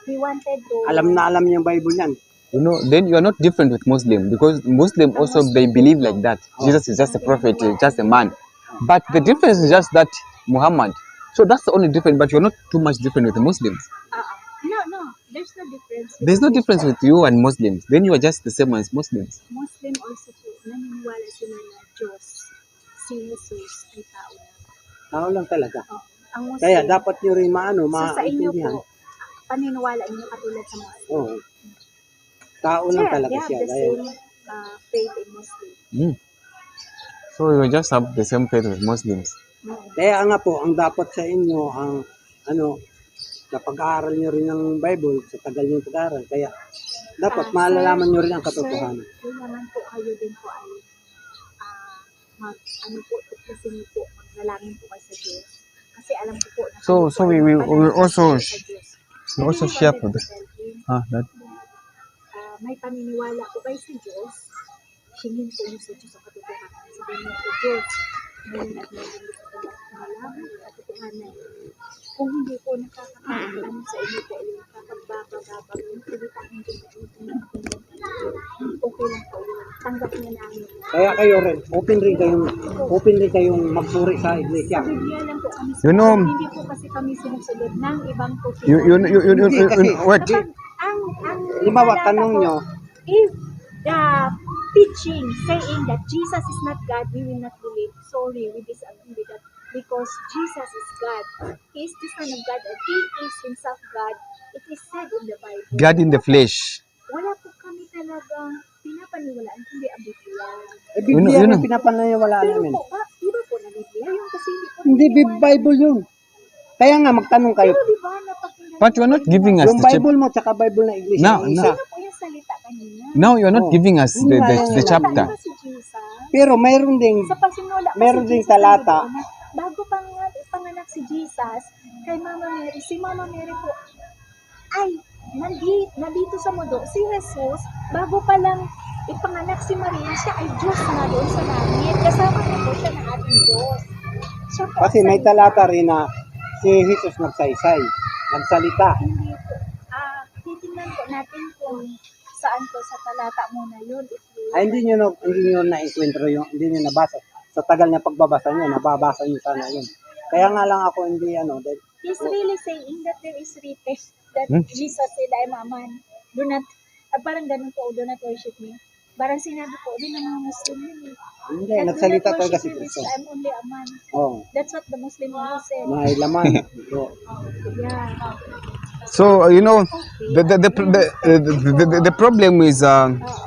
He wanted to... Alam na alam niya yung Bible yan. You know, then you are not different with Muslim, because Muslim also they believe like that. Jesus is just a prophet, he's just a man. But the difference is just that Muhammad. So that's the only difference. But you're not too much different with the Muslims. No, there's no difference. There's no difference with you and Muslims. Then you are just the same as Muslims. Muslim also po, naniniwala sila na Diyos, si Jesus ay tao lang. Tao lang talaga. Ang Muslim, Kaya dapat nyo rin sa inyo maintindihan. po, paniniwala niyo katulad sa Muslim. Oo. Tao lang talaga they siya. have the Kaya, same faith in Muslim. So you just have the same faith with Muslims. kaya nga po, ang dapat sa inyo, ang sa pag-aaral nyo rin ng Bible, sa tagal nyo pag-aaral, kaya dapat malalaman nyo rin ang katotohanan. Sir, yung naman po kayo din po ay tuklasin niyo po, magnalangin po kayo sa Diyos. Kasi alam ko po na So we also sa Diyos. we also share for the that. May paniniwala po kayo sa Diyos, hingin po niyo sa Diyos ang katotohanan. Sabihin niyo po, Diyos, ngayon at ngayon ko po malaman ang katotohanan. Kung hindi po nakakataon sa inyo po, yung kakagbabagabag, yung pilitain din po, okay lang po yun. Tanggap niya namin. Kaya kayo rin, open rin kayong magsuri sa iglesia. Sa Biblia lang po kami You know, hindi po kasi kami sinusunod ng ibang po. Wait. Halimbawa, tanong nyo, If the teaching saying that Jesus is not God, we will not believe. Sorry, we disagree with that. Because Jesus is God. He is the Son of God and He is Himself God. It is said in the Bible. God in the flesh. Wala po kami talagang pinapaniwalaan kundi ang Biblia. Biblia Yun rin na. pinapaniwalaan Pero namin. po ba, di ba po na Biblia? Yung kasi hindi po Hindi Bible yun. Kaya nga, magtanong kayo. Pero di ba, napakinggan But you are not giving us Yung the chapter. Bible mo, tsaka Bible na iglesia. No, yung isa. Sino po yung salita kanina? Now you are not giving us the Salita chapter. ba si Jesus? Pero mayroon ding, Sa pasimula pa Meron si ding Jesus talata. na bago panganak si Jesus kay Mama Mary, si Mama Mary po ay nandito sa mundo. Si Jesus, bago pa lang ipanganak si Maria, siya ay Diyos na doon sa langit. Kasama niya po siya ng ating Diyos. Siya po kasi ang may salita. talata rin na si Jesus nagsaysay, nagsalita. Hindi po. Titingnan po natin kung saan po sa talata muna yun. Hindi nyo na-encuentro yung, hindi nyo nabasa. Sa tagal na pagbabasa nyo, nababasa nyo sana yun. Kaya nga lang ako hindi dahil He's really saying that there is written that Jesus said, I'm a man. Do not, parang ganun po, do not worship me. Parang sinabi po, din ng mga Muslim yun eh. hindi, That do nagsalita not talaga worship si me Kristo. because I'm only a man. Oh, That's what the Muslim also said. may laman. So, Yeah. So the problem is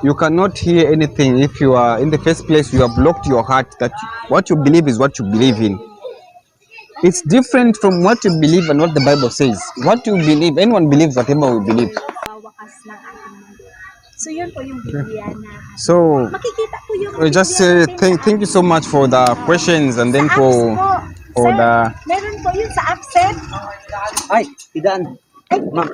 you cannot hear anything if you are in the first place. You have blocked your heart that what you believe is what you believe in. It's different from what you believe and what the Bible says. What you believe, anyone believes whatever we believe. Wakas ng ating mundo. So yun po yung Biblia na So makikita po yung we just Biblia say natin thank you so much for the questions and then sa for apps po. for Sir, the meron po yun sa accent. ay, tidaan. Ma'am.